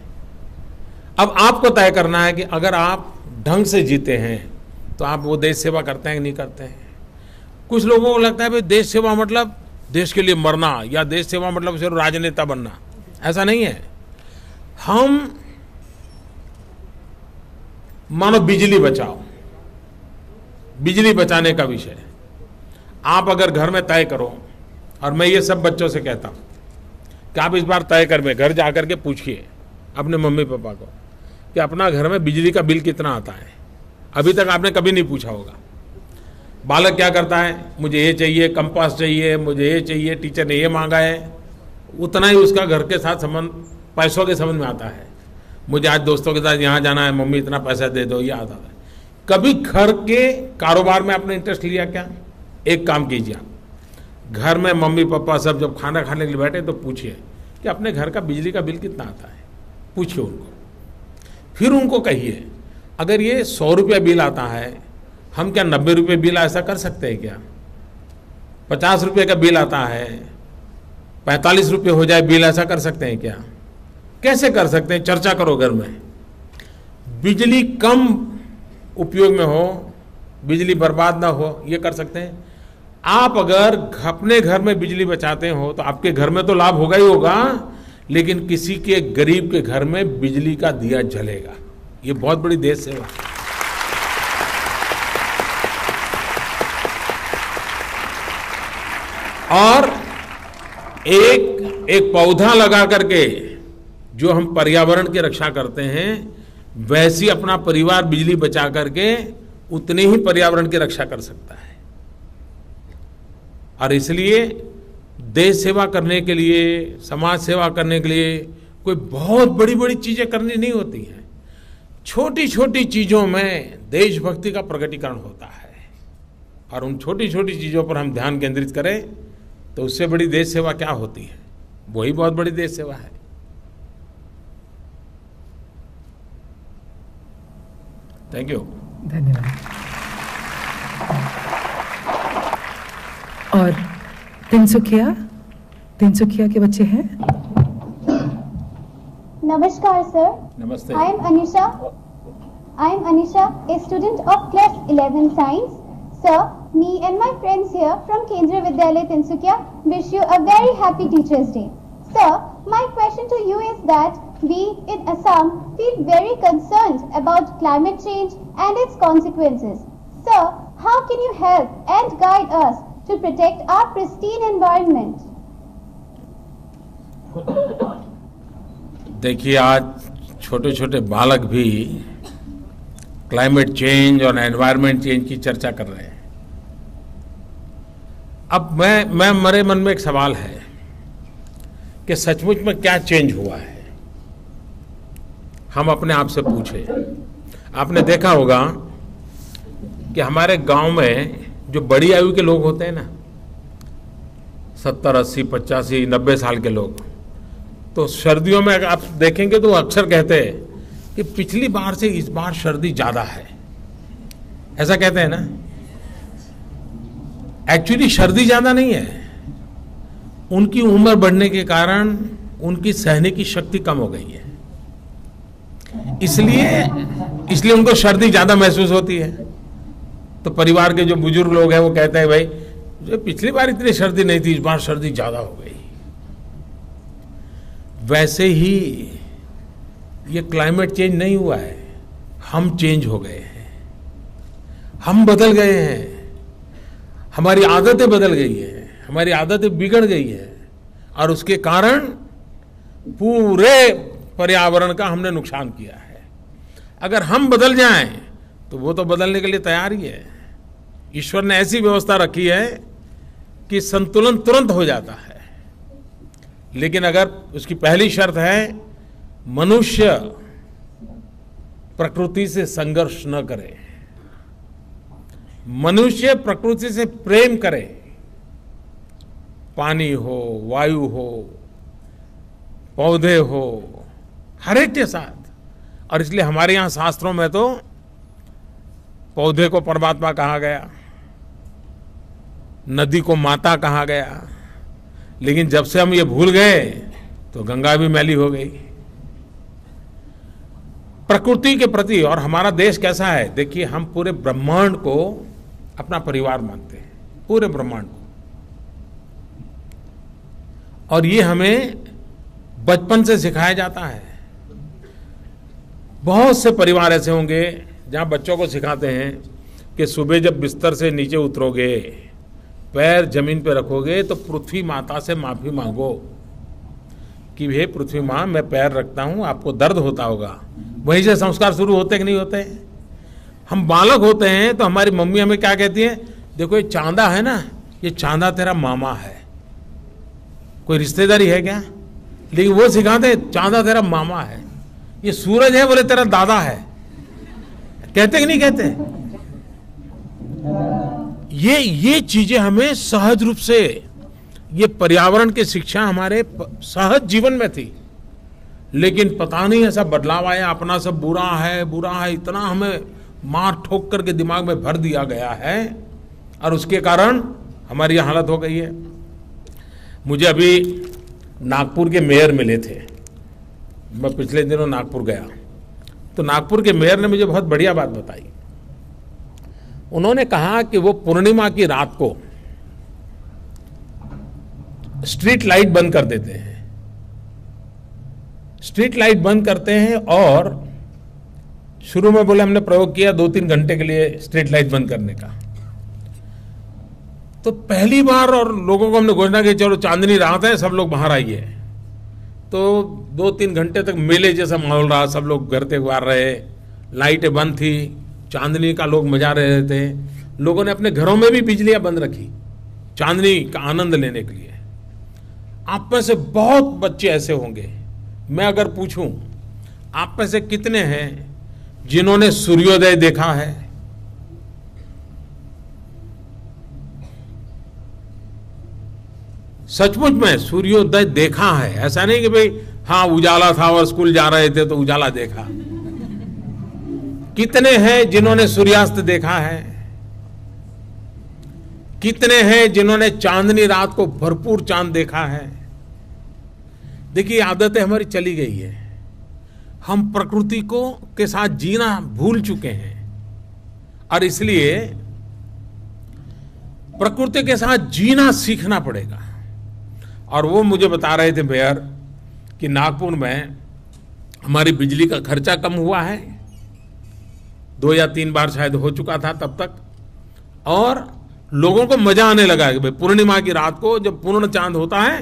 अब आपको तय करना है कि अगर आप ढंग से जीते हैं तो आप वो देश सेवा करते हैं कि नहीं करते हैं। कुछ लोगों को लगता है भाई देश सेवा मतलब देश के लिए मरना, या देश सेवा मतलब सिर्फ राजनेता बनना। ऐसा नहीं है। हम मानो बिजली बचाओ, बिजली बचाने का विषय आप अगर घर में तय करो, और मैं ये सब बच्चों से कहता हूं कि आप इस बार तय कर में घर जाकर के पूछिए अपने मम्मी पापा को कि अपना घर में बिजली का बिल कितना आता है। अभी तक आपने कभी नहीं पूछा होगा। बालक क्या करता है, मुझे ये चाहिए, कंपास चाहिए, मुझे ये चाहिए, टीचर ने ये मांगा है, उतना ही उसका घर के साथ संबंध, पैसों के संबंध में आता है। मुझे आज दोस्तों के साथ यहाँ जाना है, मम्मी इतना पैसा दे दो, ये आता है। कभी घर के कारोबार में आपने इंटरेस्ट लिया क्या? एक काम कीजिए, आप घर में मम्मी पापा सब जब खाना खाने के लिए बैठे तो पूछिए कि अपने घर का बिजली का बिल कितना आता है। पूछिए उनको, फिर उनको कहिए अगर ये 100 रुपया बिल आता है, हम क्या 90 रुपये बिल ऐसा कर सकते हैं क्या? 50 रुपये का बिल आता है, 45 रुपये हो जाए बिल, ऐसा कर सकते हैं क्या? कैसे कर सकते हैं? चर्चा करो घर में। बिजली कम उपयोग में हो, बिजली बर्बाद ना हो, ये कर सकते हैं। आप अगर अपने घर में बिजली बचाते हो तो आपके घर में तो लाभ होगा ही होगा, लेकिन किसी के गरीब के घर में बिजली का दिया जलेगा। ये बहुत बड़ी देश सेवा है। और एक पौधा लगा करके जो हम पर्यावरण की रक्षा करते हैं, वैसी अपना परिवार बिजली बचा करके उतनी ही पर्यावरण की रक्षा कर सकता है। और इसलिए देश सेवा करने के लिए, समाज सेवा करने के लिए कोई बहुत बड़ी बड़ी चीजें करनी नहीं होती हैं। छोटी छोटी चीजों में देशभक्ति का प्रकटीकरण होता है, और उन छोटी छोटी चीजों पर हम ध्यान केंद्रित करें तो उससे बड़ी देश सेवा क्या होती है? वही बहुत बड़ी देश सेवा है। Thank you. धन्यवाद। और तिनसुकिया के बच्चे हैं। नमस्कार सर। नमस्ते। I am Anisha, a student of class 11 science. Sir, me and my friends here from Kendriya Vidyalaya Tinsukia wish you a very happy Teachers' Day. Sir, my question to you is that we in Assam feel very concerned about climate change and its consequences. Sir, how can you help and guide us to protect our pristine environment? देखिए, आज छोटे छोटे बालक भी क्लाइमेट चेंज और एनवायरनमेंट चेंज की चर्चा कर रहे हैं। अब मैं मेरे मन में एक सवाल है कि सचमुच में क्या चेंज हुआ है। हम अपने आप से पूछे। आपने देखा होगा कि हमारे गांव में जो बड़ी आयु के लोग होते हैं ना, 70, 80, 85, 90 साल के लोग, तो सर्दियों में आप देखेंगे तो अक्सर कहते हैं कि पिछली बार से इस बार सर्दी ज्यादा है। ऐसा कहते हैं ना। एक्चुअली सर्दी ज्यादा नहीं है, उनकी उम्र बढ़ने के कारण उनकी सहने की शक्ति कम हो गई है, इसलिए उनको सर्दी ज्यादा महसूस होती है। तो परिवार के जो बुजुर्ग लोग हैं वो कहते हैं भाई जो पिछली बार इतनी सर्दी नहीं थी, इस बार सर्दी ज्यादा हो गई। वैसे ही ये क्लाइमेट चेंज नहीं हुआ है, हम चेंज हो गए हैं, हम बदल गए हैं, हमारी आदतें बदल गई हैं, हमारी आदतें बिगड़ गई है, और उसके कारण पूरे पर्यावरण का हमने नुकसान किया है। अगर हम बदल जाएं तो वो तो बदलने के लिए तैयार ही है। ईश्वर ने ऐसी व्यवस्था रखी है कि संतुलन तुरंत हो जाता है, लेकिन अगर उसकी पहली शर्त है मनुष्य प्रकृति से संघर्ष न करे, मनुष्य प्रकृति से प्रेम करे, पानी हो, वायु हो, पौधे हो, हर एक के साथ और इसलिए हमारे यहाँ शास्त्रों में तो पौधे को परमात्मा कहा गया, नदी को माता कहा गया, लेकिन जब से हम ये भूल गए तो गंगा भी मैली हो गई। प्रकृति के प्रति, और हमारा देश कैसा है, देखिए हम पूरे ब्रह्मांड को अपना परिवार मानते हैं, पूरे ब्रह्मांड को, और ये हमें बचपन से सिखाया जाता है। बहुत से परिवार ऐसे होंगे जहां बच्चों को सिखाते हैं कि सुबह जब बिस्तर से नीचे उतरोगे, पैर जमीन पे रखोगे तो पृथ्वी माता से माफी मांगो कि हे पृथ्वी माँ, मैं पैर रखता हूं, आपको दर्द होता होगा। वहीं से संस्कार शुरू होते कि नहीं होते? हम बालक होते हैं तो हमारी मम्मी हमें क्या कहती है, देखो ये चांदा है ना, ये चांदा तेरा मामा है, कोई रिश्तेदारी है क्या? लेकिन वो सिखाते चांदा तेरा मामा है। ये सूरज है, बोले तेरा दादा है। कहते कि नहीं कहते? ये चीजें हमें सहज रूप से, ये पर्यावरण की शिक्षा हमारे सहज जीवन में थी, लेकिन पता नहीं ऐसा बदलाव आया, अपना सब बुरा है, इतना हमें मार ठोक करके दिमाग में भर दिया गया है, और उसके कारण हमारी यह हालत हो गई है। मुझे अभी नागपुर के मेयर मिले थे, मैं पिछले दिनों नागपुर गया, तो नागपुर के मेयर ने मुझे बहुत बढ़िया बात बताई। उन्होंने कहा कि वो पूर्णिमा की रात को स्ट्रीट लाइट बंद कर देते हैं, स्ट्रीट लाइट बंद करते हैं, और शुरू में बोले हमने प्रयोग किया 2-3 घंटे के लिए स्ट्रीट लाइट बंद करने का, तो पहली बार, और लोगों को हमने घोषणा की चलो चांदनी रात है, सब लोग बाहर आइए, तो 2-3 घंटे तक मेले जैसा माहौल रहा, सब लोग घर त्योहार रहे, लाइटें बंद थी, चांदनी का लोग मजा रहे थे। लोगों ने अपने घरों में भी बिजलियां बंद रखी चांदनी का आनंद लेने के लिए। आप में से बहुत बच्चे ऐसे होंगे, मैं अगर पूछूं आप में से कितने हैं जिन्होंने सूर्योदय देखा है? सचमुच में सूर्योदय देखा है, ऐसा नहीं कि भाई हाँ उजाला था और स्कूल जा रहे थे तो उजाला देखा। कितने हैं जिन्होंने सूर्यास्त देखा है? कितने हैं जिन्होंने चांदनी रात को भरपूर चांद देखा है? देखिए आदतें हमारी चली गई है, हम प्रकृति को के साथ जीना भूल चुके हैं, और इसलिए प्रकृति के साथ जीना सीखना पड़ेगा। और वो मुझे बता रहे थे मेयर कि नागपुर में हमारी बिजली का खर्चा कम हुआ है, 2 या 3 बार शायद हो चुका था तब तक, और लोगों को मजा आने लगा कि भाई पूर्णिमा की रात को जब पूर्ण चांद होता है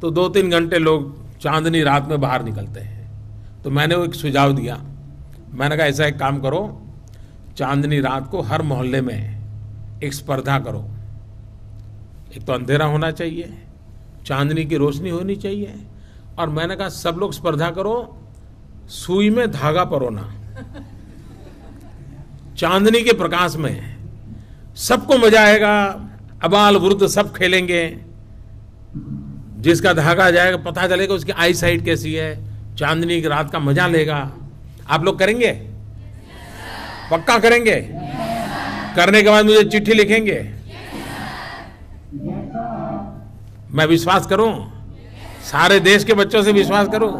तो 2-3 घंटे लोग चांदनी रात में बाहर निकलते हैं। तो मैंने वो एक सुझाव दिया, मैंने कहा ऐसा एक काम करो, चांदनी रात को हर मोहल्ले में एक स्पर्धा करो। एक तो अंधेरा होना चाहिए, चांदनी की रोशनी होनी चाहिए, और मैंने कहा सब लोग स्पर्धा करो सुई में धागा परोना, चांदनी के प्रकाश में सबको मजा आएगा, अबाल वृद्ध सब खेलेंगे, जिसका धागा जाएगा पता चलेगा उसकी आई साइट कैसी है, चांदनी की रात का मजा लेगा। आप लोग करेंगे? पक्का करेंगे? करने के बाद मुझे चिट्ठी लिखेंगे? मैं विश्वास करूं, सारे देश के बच्चों से विश्वास करूं।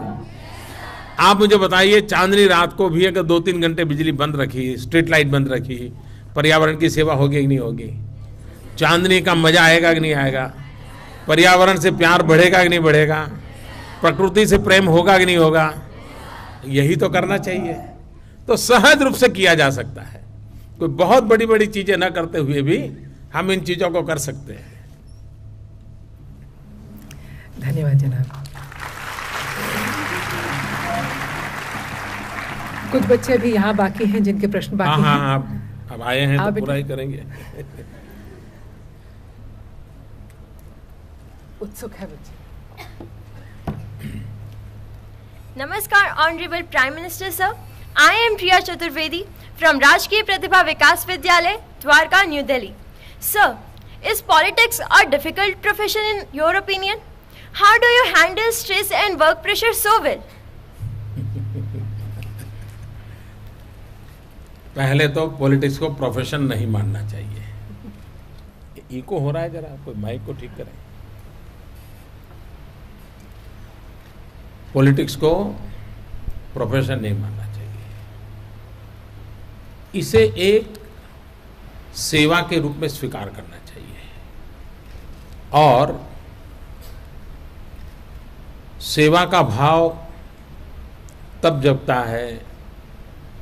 आप मुझे बताइए, चांदनी रात को भी अगर 2-3 घंटे बिजली बंद रखी, स्ट्रीट लाइट बंद रखी, पर्यावरण की सेवा होगी कि नहीं होगी? चांदनी का मजा आएगा कि नहीं आएगा? पर्यावरण से प्यार बढ़ेगा कि नहीं बढ़ेगा? प्रकृति से प्रेम होगा कि नहीं होगा? यही तो करना चाहिए। तो सहज रूप से किया जा सकता है, कोई बहुत बड़ी बड़ी चीजें न करते हुए भी हम इन चीजों को कर सकते हैं। धन्यवाद जनाब। कुछ बच्चे भी यहाँ बाकी हैं जिनके प्रश्न बाकी हैं। हाँ, अब आए हैं तो पूरा ही करेंगे। उत्सुक है बच्चे। नमस्कार honourable prime minister sir, I am Priya Chaturvedi from राजकीय प्रतिभा विकास विद्यालय Dwarka new Delhi. Sir, is politics a difficult profession in your opinion? How do you handle stress and work pressure so well? पहले तो पॉलिटिक्स को प्रोफेशन नहीं मानना चाहिए। इको हो रहा है, जरा कोई माइक को ठीक करें। पॉलिटिक्स को प्रोफेशन नहीं मानना चाहिए, इसे एक सेवा के रूप में स्वीकार करना चाहिए। और सेवा का भाव तब जगता है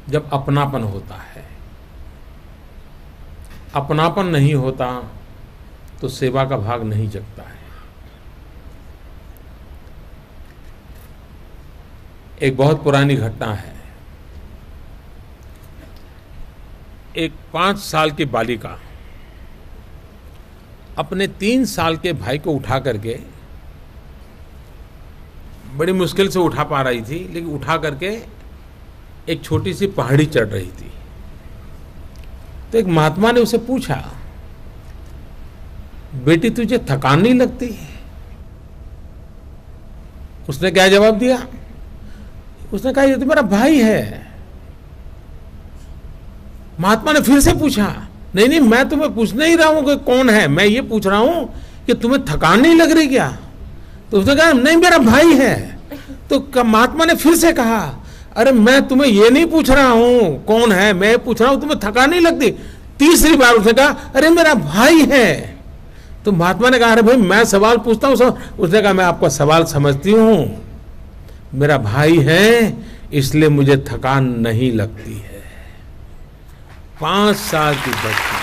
जब अपनापन होता है। अपनापन नहीं होता तो सेवा का भाग नहीं जगता है। एक बहुत पुरानी घटना है। एक 5 साल की बालिका अपने 3 साल के भाई को उठा करके, बड़ी मुश्किल से उठा पा रही थी, लेकिन उठा करके एक छोटी सी पहाड़ी चढ़ रही थी। तो एक महात्मा ने उसे पूछा, बेटी तुझे थकान नहीं लगती? उसने क्या जवाब दिया? उसने कहा, ये तो मेरा भाई है। महात्मा ने फिर से पूछा, नहीं नहीं, मैं तुम्हें पूछ नहीं रहा हूं कि कौन है, मैं ये पूछ रहा हूं कि तुम्हें थकान नहीं लग रही क्या? तो उसने कहा, नहीं मेरा भाई है। तो महात्मा ने फिर से कहा, अरे मैं तुम्हें ये नहीं पूछ रहा हूं कौन है, मैं पूछ रहा हूं तुम्हें थकान नहीं लगती? तीसरी बार उसने कहा, अरे मेरा भाई है। तो महात्मा ने कहा, अरे भाई मैं सवाल पूछता हूं। उसने कहा, मैं आपका सवाल समझती हूं, मेरा भाई है इसलिए मुझे थकान नहीं लगती है। 5 साल की बच्ची।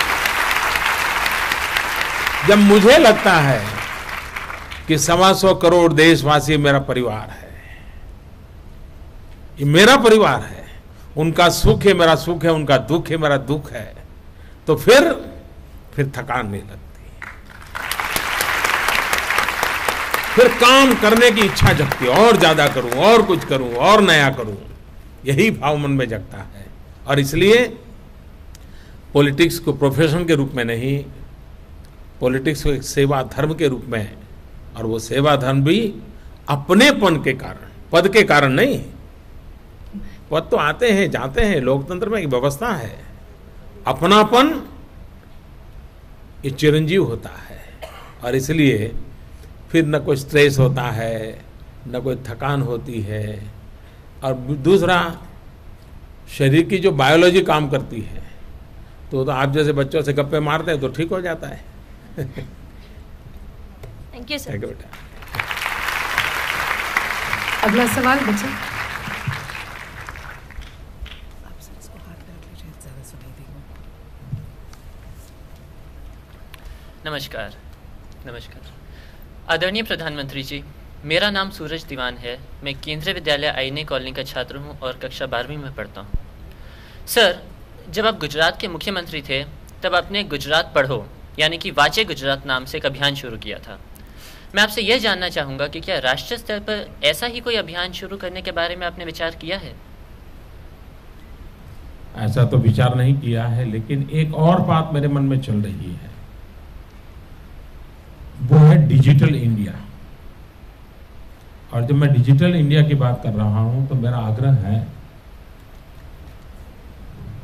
जब मुझे लगता है कि 125 करोड़ देशवासी मेरा परिवार है, ये मेरा परिवार है, उनका सुख है मेरा सुख है, उनका दुख है मेरा दुख है, तो फिर थकान नहीं लगती। फिर काम करने की इच्छा जगती है, और ज्यादा करूं, और कुछ करूं, और नया करूं, यही भाव मन में जगता है। और इसलिए पॉलिटिक्स को प्रोफेशन के रूप में नहीं, पॉलिटिक्स को एक सेवा धर्म के रूप में, और वो सेवा धर्म भी अपनेपन के कारण, पद के कारण नहीं। पद तो आते हैं जाते हैं, लोकतंत्र में एक व्यवस्था है। अपनापन ये चिरंजीव होता है, और इसलिए फिर न कोई स्ट्रेस होता है, न कोई थकान होती है। और दूसरा, शरीर की जो बायोलॉजी काम करती है, तो आप जैसे बच्चों से गप्पे मारते हैं तो ठीक हो जाता है। Thank you sir. बेटा, अगला सवाल बच्चा। नमस्कार। आदरणीय प्रधानमंत्री जी, मेरा नाम सूरज दीवान है। मैं केंद्रीय विद्यालय आईने कॉलोनी का छात्र हूं और कक्षा 12वीं में पढ़ता हूं। सर, जब आप गुजरात के मुख्यमंत्री थे तब आपने गुजरात पढ़ो यानी कि वाचे गुजरात नाम से एक अभियान शुरू किया था। मैं आपसे यह जानना चाहूँगा कि क्या राष्ट्रीय स्तर पर ऐसा ही कोई अभियान शुरू करने के बारे में आपने विचार किया है? ऐसा तो विचार नहीं किया है, लेकिन एक और बात मेरे मन में चल रही है, वो है डिजिटल इंडिया। और जब मैं डिजिटल इंडिया की बात कर रहा हूं तो मेरा आग्रह है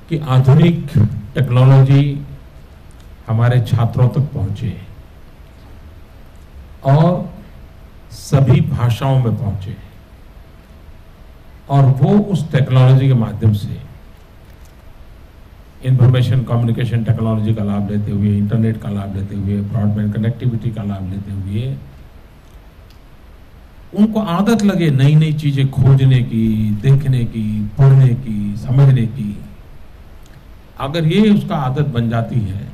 कि आधुनिक टेक्नोलॉजी हमारे छात्रों तक पहुंचे और सभी भाषाओं में पहुंचे, और वो उस टेक्नोलॉजी के माध्यम से इंफॉर्मेशन कम्युनिकेशन टेक्नोलॉजी का लाभ लेते हुए, इंटरनेट का लाभ लेते हुए, ब्रॉडबैंड कनेक्टिविटी का लाभ लेते हुए उनको आदत लगे नई नई चीजें खोजने की, देखने की, पढ़ने की, समझने की। अगर ये उसका आदत बन जाती है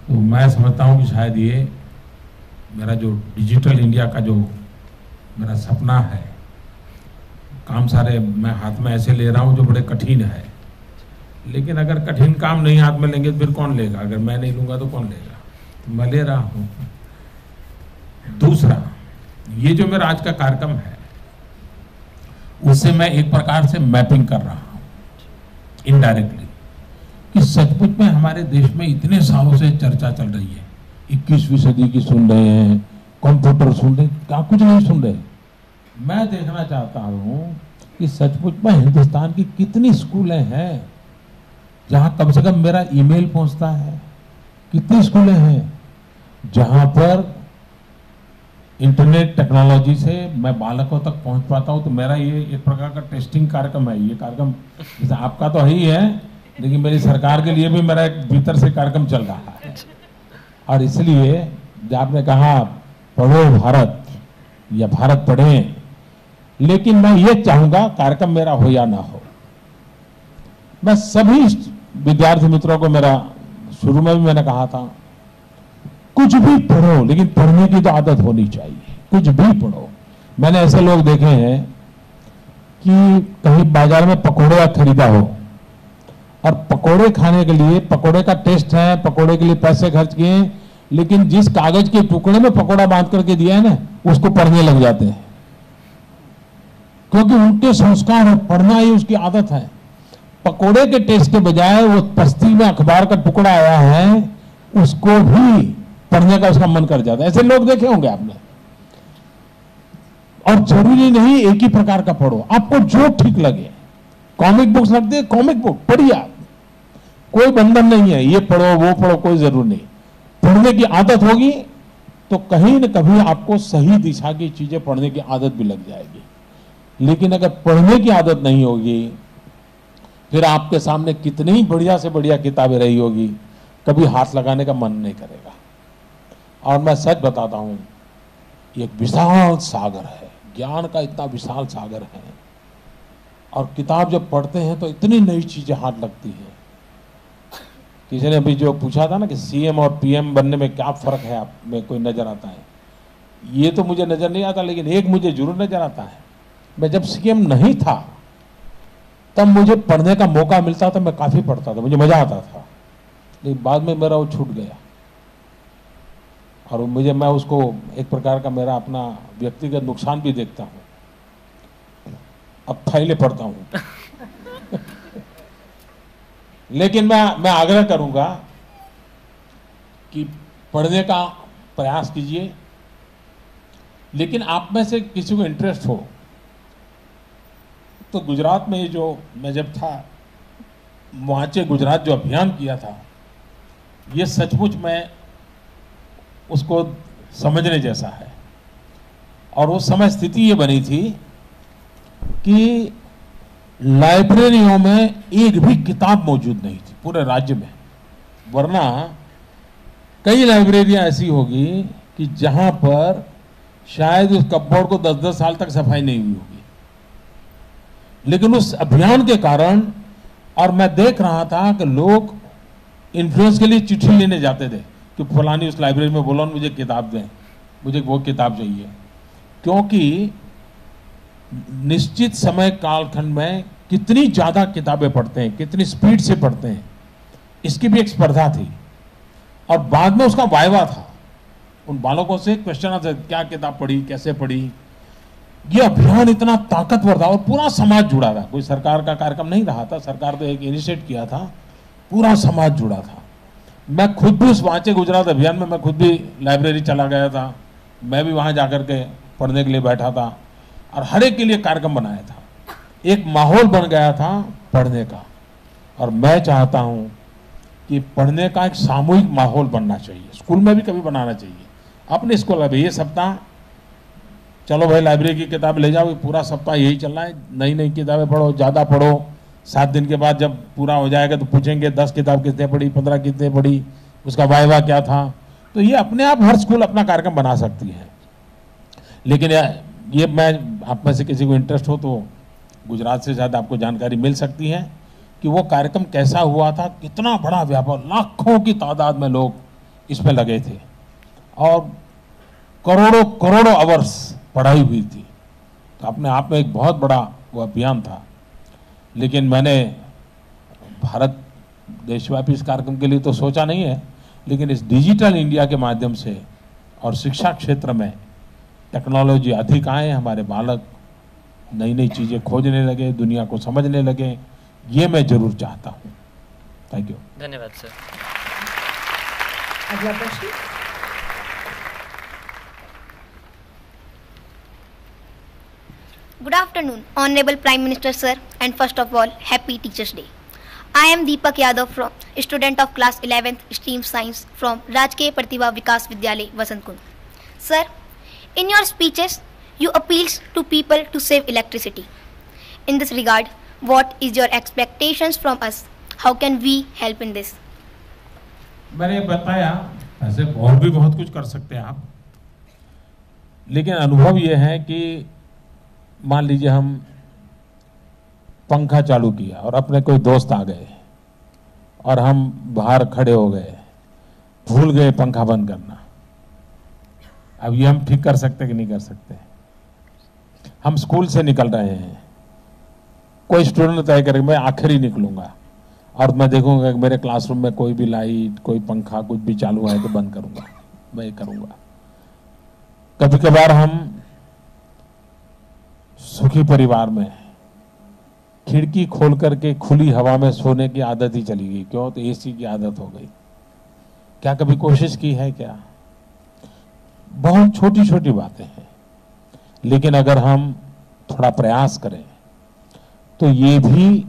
तो मैं समझता हूं कि शायद ये मेरा जो डिजिटल इंडिया का जो मेरा सपना है, काम सारे मैं हाथ में ऐसे ले रहा हूं जो बड़े कठिन है, लेकिन अगर कठिन काम नहीं हाथ में लेंगे तो फिर कौन लेगा? अगर मैं नहीं लूंगा तो कौन लेगा? तो मैं ले रहा हूं। दूसरा, ये जो मेरा आज का कार्यक्रम है उससे मैं एक प्रकार से मैपिंग कर रहा हूं इनडायरेक्टली, कि सचमुच में हमारे देश में इतने सालों से चर्चा चल रही है, 21वीं सदी की सुन रहे हैं, कंप्यूटर सुन रहे, क्या कुछ नहीं सुन रहे। मैं देखना चाहता हूं कि सचमुच में हिंदुस्तान की कितनी स्कूलें हैं जहां कम से कम मेरा ईमेल पहुंचता है। कितनी स्कूलें हैं जहां पर इंटरनेट टेक्नोलॉजी से मैं बालकों तक पहुंच पाता हूं। तो मेरा ये एक प्रकार का टेस्टिंग कार्यक्रम है। ये कार्यक्रम जैसे आपका तो है ही है, लेकिन मेरी सरकार के लिए भी मेरा एक भीतर से कार्यक्रम चल रहा है। और इसलिए जब आपने कहा पढ़ो भारत या भारत पढ़े, लेकिन मैं ये चाहूंगा कार्यक्रम मेरा हो या ना हो, मैं सभी विद्यार्थी मित्रों को, मेरा शुरू में भी मैंने कहा था, कुछ भी पढ़ो लेकिन पढ़ने की तो आदत होनी चाहिए। कुछ भी पढ़ो। मैंने ऐसे लोग देखे हैं कि कहीं बाजार में पकौड़े खरीदा हो और पकौड़े खाने के लिए, पकौड़े का टेस्ट है, पकौड़े के लिए पैसे खर्च किए, लेकिन जिस कागज के टुकड़े में पकौड़ा बांध करके दिया है ना, उसको पढ़ने लग जाते हैं, क्योंकि उनके संस्कार है, पढ़ना ही उसकी आदत है। पकौड़े के टेस्ट के बजाय वो पस्ती में अखबार का टुकड़ा आया है, उसको भी पढ़ने का उसका मन कर जाता है। ऐसे लोग देखे होंगे आपने। और जरूरी नहीं एक ही प्रकार का पढ़ो, आपको जो ठीक लगे। कॉमिक बुक्स लगते हैं, कॉमिक बुक पढ़िए आप, कोई बंधन नहीं है, ये पढ़ो वो पढ़ो, कोई जरूर नहीं। पढ़ने की आदत होगी तो कहीं न कभी आपको सही दिशा की चीजें पढ़ने की आदत भी लग जाएगी। लेकिन अगर पढ़ने की आदत नहीं होगी, फिर आपके सामने कितनी बढ़िया से बढ़िया किताबें रही होगी, कभी हाथ लगाने का मन नहीं करेगा। और मैं सच बताता हूं, एक विशाल सागर है, ज्ञान का इतना विशाल सागर है, और किताब जब पढ़ते हैं तो इतनी नई चीजें हाथ लगती है। किसी ने अभी जो पूछा था ना कि सीएम और पीएम बनने में क्या फर्क है, आप में कोई नजर आता है? ये तो मुझे नजर नहीं आता, लेकिन एक मुझे जरूर नजर आता है। मैं जब सीएम नहीं था तब मुझे पढ़ने का मौका मिलता था, मैं काफी पढ़ता था, मुझे मजा आता था, लेकिन बाद में मेरा वो छूट गया। और मैं उसको एक प्रकार का मेरा अपना व्यक्तिगत नुकसान भी देखता हूं। अब फाइलें पढ़ता हूं। लेकिन मैं आग्रह करूंगा कि पढ़ने का प्रयास कीजिए, लेकिन आप में से किसी को इंटरेस्ट हो तो गुजरात में जो मैं जब था, मुआचे गुजरात जो अभियान किया था, ये सचमुच में उसको समझने जैसा है। और उस समय स्थिति ये बनी थी कि लाइब्रेरियों में एक भी किताब मौजूद नहीं थी पूरे राज्य में, वरना कई लाइब्रेरियां ऐसी होगी कि जहां पर शायद उस कपबोर्ड को 10-10 साल तक सफाई नहीं हुई होगी। लेकिन उस अभियान के कारण, और मैं देख रहा था कि लोग इन्फ्लुएंस के लिए चिट्ठी लेने जाते थे कि फलानी उस लाइब्रेरी में बोलो मुझे किताब दें, मुझे वो किताब चाहिए, क्योंकि निश्चित समय कालखंड में कितनी ज्यादा किताबें पढ़ते हैं, कितनी स्पीड से पढ़ते हैं, इसकी भी एक स्पर्धा थी। और बाद में उसका वाइवा था, उन बालकों से क्वेश्चन आता क्या किताब पढ़ी, कैसे पढ़ी। ये अभियान इतना ताकतवर था और पूरा समाज जुड़ा था, कोई सरकार का कार्यक्रम नहीं रहा था, सरकार तो एक इनिशिएट किया था, पूरा समाज जुड़ा था। मैं खुद भी उस वांचे गुजरात अभियान में मैं खुद भी लाइब्रेरी चला गया था, मैं भी वहां जाकर के पढ़ने के लिए बैठा था और हर एक के लिए कार्यक्रम बनाया था। एक माहौल बन गया था पढ़ने का, और मैं चाहता हूं कि पढ़ने का एक सामूहिक माहौल बनना चाहिए, स्कूल में भी कभी बनाना चाहिए। अपने स्कूल में ये सप्ताह चलो भाई लाइब्रेरी की किताब ले जाओ, पूरा सप्ताह यही चलना है, नई नई किताबें पढ़ो, ज़्यादा पढ़ो। 7 दिन के बाद जब पूरा हो जाएगा तो पूछेंगे 10 किताब कितने पढ़ी, 15 कितने पढ़ी, उसका वाइवा क्या था। तो ये अपने आप हर स्कूल अपना कार्यक्रम बना सकती है। लेकिन ये मैं आप में से किसी को इंटरेस्ट हो तो गुजरात से शायद आपको जानकारी मिल सकती है कि वो कार्यक्रम कैसा हुआ था, कितना बड़ा व्यापार, लाखों की तादाद में लोग इसमें लगे थे और करोड़ों करोड़ों आवर्स पढ़ाई हुई थी। तो अपने आप में एक बहुत बड़ा वो अभियान था। लेकिन मैंने भारत देशव्यापी इस कार्यक्रम के लिए तो सोचा नहीं है, लेकिन इस डिजिटल इंडिया के माध्यम से और शिक्षा क्षेत्र में टेक्नोलॉजी अधिक आए, हमारे बालक नई नई चीजें खोजने लगे, दुनिया को समझने लगे, ये मैं जरूर चाहता हूँ। Thank you. धन्यवाद सर। अगला प्रश्न। Good afternoon, Honorable Prime Minister Sir, and first of all, Happy Teachers Day. I am Deepak Yadav, student of class 11th stream science from Rajkiya Pratibha Vikas Vidyalay, Vasantkund. Sir, in your speeches, you appeals to people to save electricity. In this regard, what is your expectations from us? How can we help in this? मैंने बताया, ऐसे और भी बहुत कुछ कर सकते हैं आप, लेकिन अनुभव ये है कि मान लीजिए हम पंखा चालू किया और अपने कोई दोस्त आ गए और हम बाहर खड़े हो गए, भूल गए पंखा बंद करना। अब ये हम ठीक कर सकते कि नहीं कर सकते? हम स्कूल से निकल रहे हैं, कोई स्टूडेंट तय करे मैं आखिर ही निकलूंगा और मैं देखूंगा कि मेरे क्लासरूम में कोई भी लाइट, कोई पंखा, कुछ भी चालू है तो बंद करूंगा, मैं ये करूंगा। कभी कभार हम सुखी परिवार में खिड़की खोल करके खुली हवा में सोने की आदत ही चली गई। क्यों? तो एसी की आदत हो गई। क्या कभी कोशिश की है क्या? बहुत छोटी छोटी बातें हैं, लेकिन अगर हम थोड़ा प्रयास करें तो ये भी,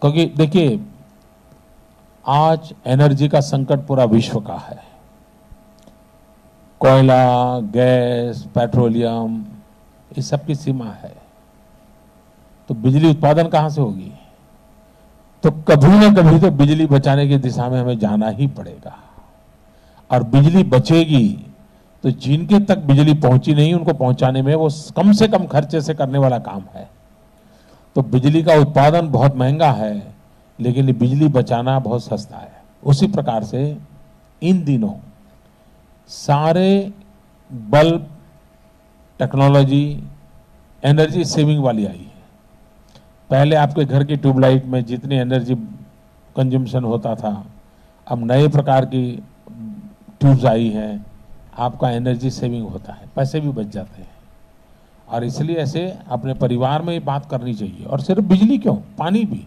क्योंकि देखिए आज एनर्जी का संकट पूरा विश्व का है। कोयला, गैस, पेट्रोलियम, इस सब की सीमा है, तो बिजली उत्पादन कहां से होगी? तो कभी ना कभी तो बिजली बचाने की दिशा में हमें जाना ही पड़ेगा। और बिजली बचेगी तो जिनके तक बिजली पहुंची नहीं उनको पहुंचाने में वो कम से कम खर्चे से करने वाला काम है। तो बिजली का उत्पादन बहुत महंगा है, लेकिन बिजली बचाना बहुत सस्ता है। उसी प्रकार से इन दिनों सारे बल्ब टेक्नोलॉजी एनर्जी सेविंग वाली आई है। पहले आपके घर की ट्यूबलाइट में जितनी एनर्जी कंजम्पशन होता था, अब नए प्रकार की ट्यूब्स आई हैं, आपका एनर्जी सेविंग होता है, पैसे भी बच जाते हैं। और इसलिए ऐसे अपने परिवार में ये बात करनी चाहिए। और सिर्फ बिजली क्यों, पानी भी।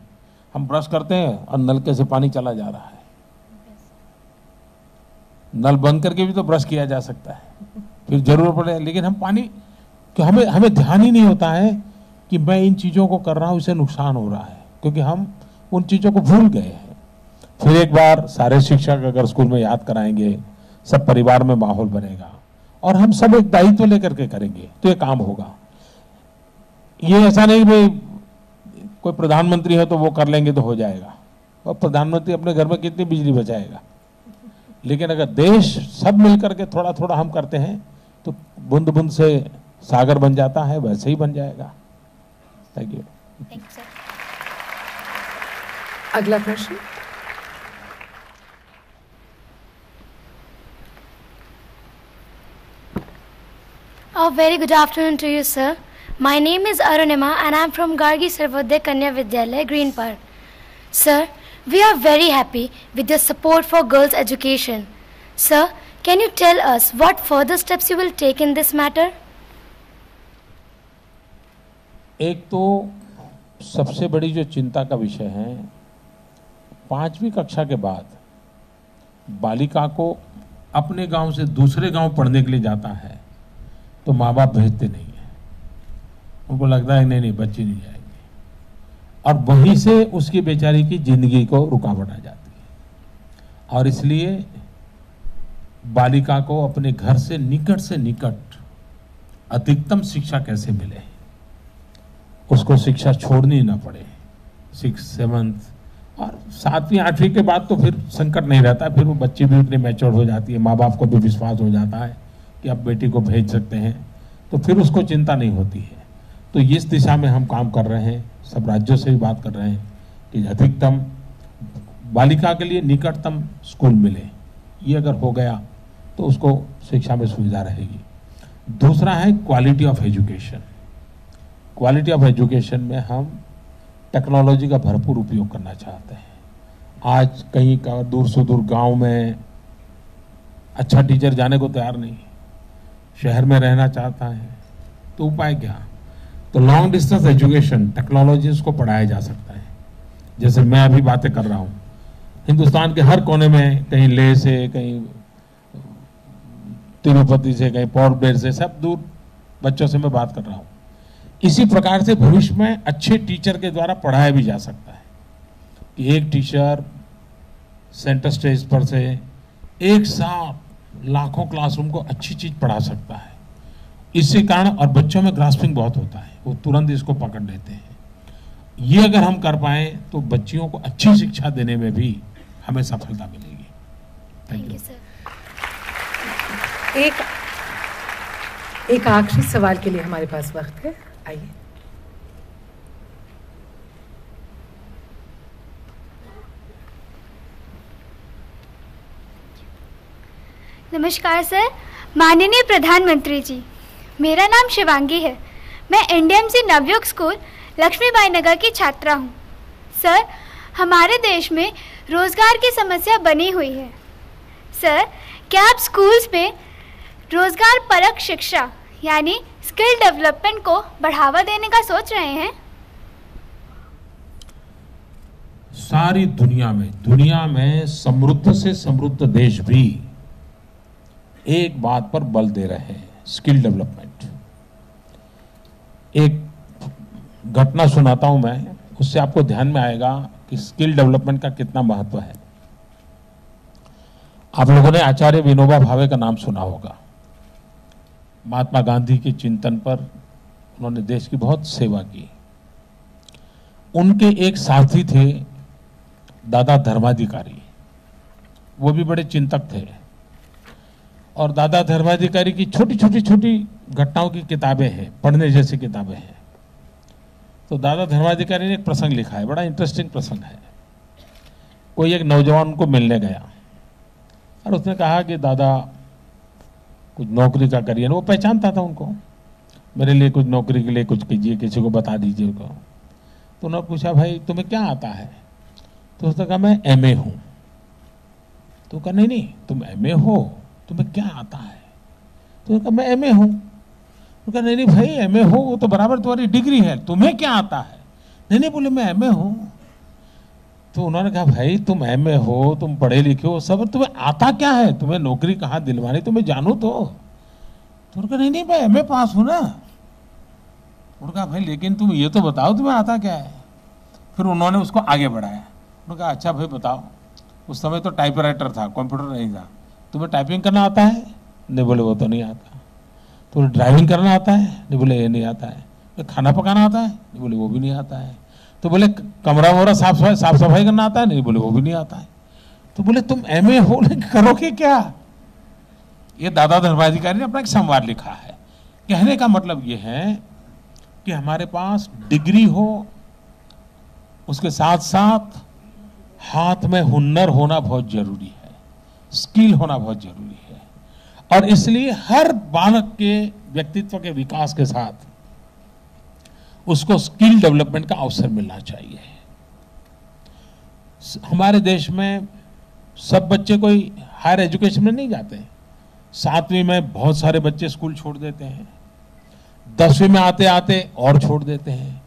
हम ब्रश करते हैं और नलके से पानी चला जा रहा है, नल बंद करके भी तो ब्रश किया जा सकता है, फिर जरूरत पड़े। लेकिन हम पानी, कि हमें ध्यान ही नहीं होता है कि मैं इन चीज़ों को कर रहा हूँ, इससे नुकसान हो रहा है, क्योंकि हम उन चीज़ों को भूल गए हैं। फिर एक बार सारे शिक्षक अगर स्कूल में याद कराएंगे, सब परिवार में माहौल बनेगा और हम सब एक दायित्व लेकर के करेंगे तो ये काम होगा। ये ऐसा नहीं भाई कोई प्रधानमंत्री है तो वो कर लेंगे तो हो जाएगा, और प्रधानमंत्री अपने घर में कितनी बिजली बचाएगा। लेकिन अगर देश सब मिलकर के थोड़ा थोड़ा हम करते हैं तो बूंद बूंद से सागर बन जाता है, वैसे ही बन जाएगा। Thank you. अगला प्रश्न। A very good afternoon to you, sir. My name is Arunima and I am from Gargi Sarvodaya Kanya Vidyalaya, Green Park. Sir, we are very happy with your support for girls' education. Sir, can you tell us what further steps you will take in this matter? एक तो सबसे बड़ी जो चिंता का विषय है, 5वीं कक्षा के बाद बालिका को अपने गांव से दूसरे गांव पढ़ने के लिए जाता है तो माँ बाप भेजते नहीं है। उनको लगता है नहीं बच्ची नहीं जाएगी, और वहीं से उसकी बेचारी की जिंदगी को रुकावट आ जाती है। और इसलिए बालिका को अपने घर से निकट अधिकतम शिक्षा कैसे मिले, उसको शिक्षा छोड़नी ना पड़े। 6th, 7th और 7वीं 8वीं के बाद तो फिर संकट नहीं रहता, फिर वो बच्ची भी उतनी मैच्योर हो जाती है, माँ बाप को भी विश्वास हो जाता है कि आप बेटी को भेज सकते हैं, तो फिर उसको चिंता नहीं होती है। तो इस दिशा में हम काम कर रहे हैं, सब राज्यों से भी बात कर रहे हैं कि अधिकतम बालिका के लिए निकटतम स्कूल मिले। ये अगर हो गया तो उसको शिक्षा में सुविधा रहेगी। दूसरा है quality of education. Quality of education में हम टेक्नोलॉजी का भरपूर उपयोग करना चाहते हैं। आज कहीं का दूर सुदूर गांव में अच्छा टीचर जाने को तैयार नहीं, शहर में रहना चाहता है, तो उपाय क्या? तो लॉन्ग डिस्टेंस एजुकेशन टेक्नोलॉजी को पढ़ाया जा सकता है। जैसे मैं अभी बातें कर रहा हूँ, हिंदुस्तान के हर कोने में, कहीं लेह से, कहीं तिरुपति से, कहीं पोर्ट ब्लेयर से, सब दूर बच्चों से मैं बात कर रहा हूँ। इसी प्रकार से भविष्य में अच्छे टीचर के द्वारा पढ़ाया भी जा सकता है। कि एक टीचर सेंटर स्टेज पर से एक साथ लाखों क्लासरूम को अच्छी चीज पढ़ा सकता है। इसी कारण, और बच्चों में ग्रास्पिंग बहुत होता है, वो तुरंत इसको पकड़ लेते हैं। ये अगर हम कर पाए तो बच्चियों को अच्छी शिक्षा देने में भी हमें सफलता मिलेगी। Thank you sir. एक आखिरी सवाल के लिए हमारे पास वक्त है, आइए। नमस्कार सर, माननीय प्रधानमंत्री जी, मेरा नाम शिवांगी है। मैं एनडीएमसी नवयुग स्कूल लक्ष्मीबाई नगर की छात्रा हूँ। सर, हमारे देश में रोजगार की समस्या बनी हुई है। सर, क्या आप स्कूल्स में रोजगार परक शिक्षा यानी स्किल डेवलपमेंट को बढ़ावा देने का सोच रहे हैं? सारी दुनिया में समृद्ध से समृद्ध देश भी एक बात पर बल दे रहे हैं, स्किल डेवलपमेंट। एक घटना सुनाता हूं मैं, उससे आपको ध्यान में आएगा कि स्किल डेवलपमेंट का कितना महत्व है। आप लोगों ने आचार्य विनोबा भावे का नाम सुना होगा। महात्मा गांधी के चिंतन पर उन्होंने देश की बहुत सेवा की। उनके एक साथी थे दादा धर्माधिकारी, वो भी बड़े चिंतक थे। और दादा धर्माधिकारी की छोटी घटनाओं की किताबें हैं, पढ़ने जैसी किताबें हैं। तो दादा धर्माधिकारी ने एक प्रसंग लिखा है, बड़ा इंटरेस्टिंग प्रसंग है। कोई एक नौजवान उनको मिलने गया और उसने कहा कि दादा कुछ नौकरी का करिए। वो पहचानता था उनको, मेरे लिए कुछ नौकरी के लिए कुछ कीजिए, किसी को बता दीजिए उनको। तो उन्होंने पूछा, भाई तुम्हें क्या आता है? तो उसने कहा, मैं एमए हूं। तो कहा, नहीं तुम एमए हो, तुम्हें क्या आता है? तो कहा, मैं एमए हूं। तो कहा, नहीं भाई एमए हो वो तो बराबर तुम्हारी डिग्री है, तुम्हें क्या आता है? नहीं बोले मैं एमए हूं। तो उन्होंने कहा, भाई तुम एमए हो, तुम पढ़े लिखे हो सब, तुम्हें आता क्या है? तुम्हें नौकरी कहाँ दिलवानी, तुम्हें जानू तो। कहा, नहीं मैं एमए पास हूं ना। उन्होंने कहा, भाई लेकिन तुम ये तो बताओ तुम्हें आता क्या है? फिर उन्होंने उसको आगे बढ़ाया। उन्होंने कहा, अच्छा भाई बताओ। उस समय तो टाइपराइटर था, कंप्यूटर नहीं था। तुम्हें टाइपिंग करना आता है? नहीं बोले वो तो नहीं आता। तुम्हें ड्राइविंग करना आता है? नहीं बोले ये नहीं आता है। खाना पकाना आता है? नहीं बोले वो भी नहीं आता है। तो बोले कमरा वमरा साफ सफाई करना आता है? नहीं बोले वो भी नहीं आता है। तो बोले तुम एमए हो करोगे क्या? ये दादा धर्माधिकारी ने अपना एक संवाद लिखा है। कहने का मतलब ये है कि हमारे पास डिग्री हो, उसके साथ साथ हाथ में हुनर होना बहुत जरूरी है, स्किल होना बहुत जरूरी है। और इसलिए हर बालक के व्यक्तित्व के विकास के साथ उसको स्किल डेवलपमेंट का अवसर मिलना चाहिए। हमारे देश में सब बच्चे कोई हायर एजुकेशन में नहीं जाते। 7वीं में बहुत सारे बच्चे स्कूल छोड़ देते हैं, 10वीं में आते आते और छोड़ देते हैं,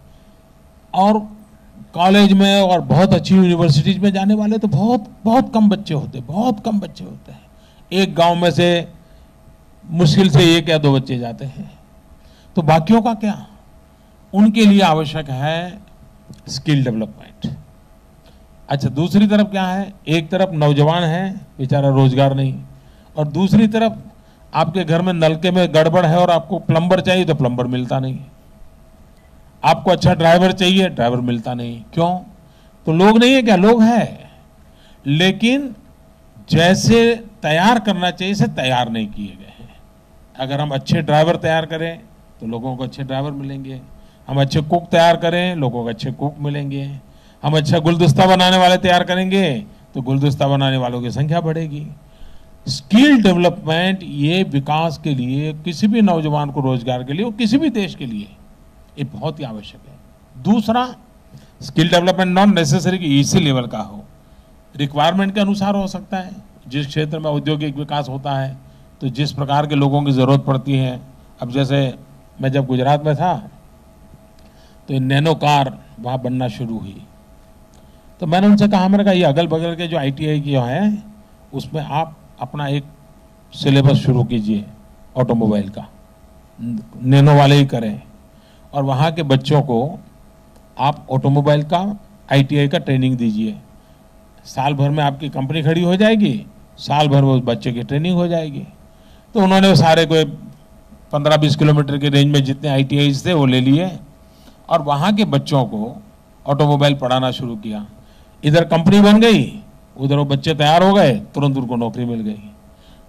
और कॉलेज में और बहुत अच्छी यूनिवर्सिटीज में जाने वाले तो बहुत कम बच्चे होते हैं। एक गांव में से मुश्किल से 1 या 2 बच्चे जाते हैं। तो बाकियों का क्या? उनके लिए आवश्यक है स्किल डेवलपमेंट। अच्छा, दूसरी तरफ क्या है? एक तरफ नौजवान है बेचारा, रोजगार नहीं, और दूसरी तरफ आपके घर में नलके में गड़बड़ है और आपको प्लम्बर चाहिए तो प्लम्बर मिलता नहीं, आपको अच्छा ड्राइवर चाहिए, ड्राइवर मिलता नहीं। क्यों? तो लोग नहीं है क्या? लोग है, लेकिन जैसे तैयार करना चाहिए से तैयार नहीं किए गए हैं। अगर हम अच्छे ड्राइवर तैयार करें तो लोगों को अच्छे ड्राइवर मिलेंगे, हम अच्छे कुक तैयार करें लोगों को अच्छे कुक मिलेंगे, हम अच्छा गुलदस्ता बनाने वाले तैयार करेंगे तो गुलदस्ता बनाने वालों की संख्या बढ़ेगी। स्किल डेवलपमेंट ये विकास के लिए, किसी भी नौजवान को रोजगार के लिए और किसी भी देश के लिए ये बहुत ही आवश्यक है। दूसरा, स्किल डेवलपमेंट नॉन नेसेसरी कि इसी लेवल का हो, रिक्वायरमेंट के अनुसार हो सकता है। जिस क्षेत्र में औद्योगिक विकास होता है तो जिस प्रकार के लोगों की जरूरत पड़ती है, अब जैसे मैं जब गुजरात में था तो ये नैनो कार वहाँ बनना शुरू हुई, तो मैंने उनसे कहा, मैंने कहा ये अगल बगल के जो ITI की है उसमें आप अपना एक सिलेबस शुरू कीजिए ऑटोमोबाइल का, नैनो वाले ही करें, और वहाँ के बच्चों को आप ऑटोमोबाइल का ITI का ट्रेनिंग दीजिए, साल भर में आपकी कंपनी खड़ी हो जाएगी, साल भर वो बच्चे की ट्रेनिंग हो जाएगी। तो उन्होंने सारे कोई 15-20 किलोमीटर के रेंज में जितने ITIs थे वो ले लिए और वहाँ के बच्चों को ऑटोमोबाइल पढ़ाना शुरू किया। इधर कंपनी बन गई, उधर वो बच्चे तैयार हो गए, तुरंत उनको नौकरी मिल गई।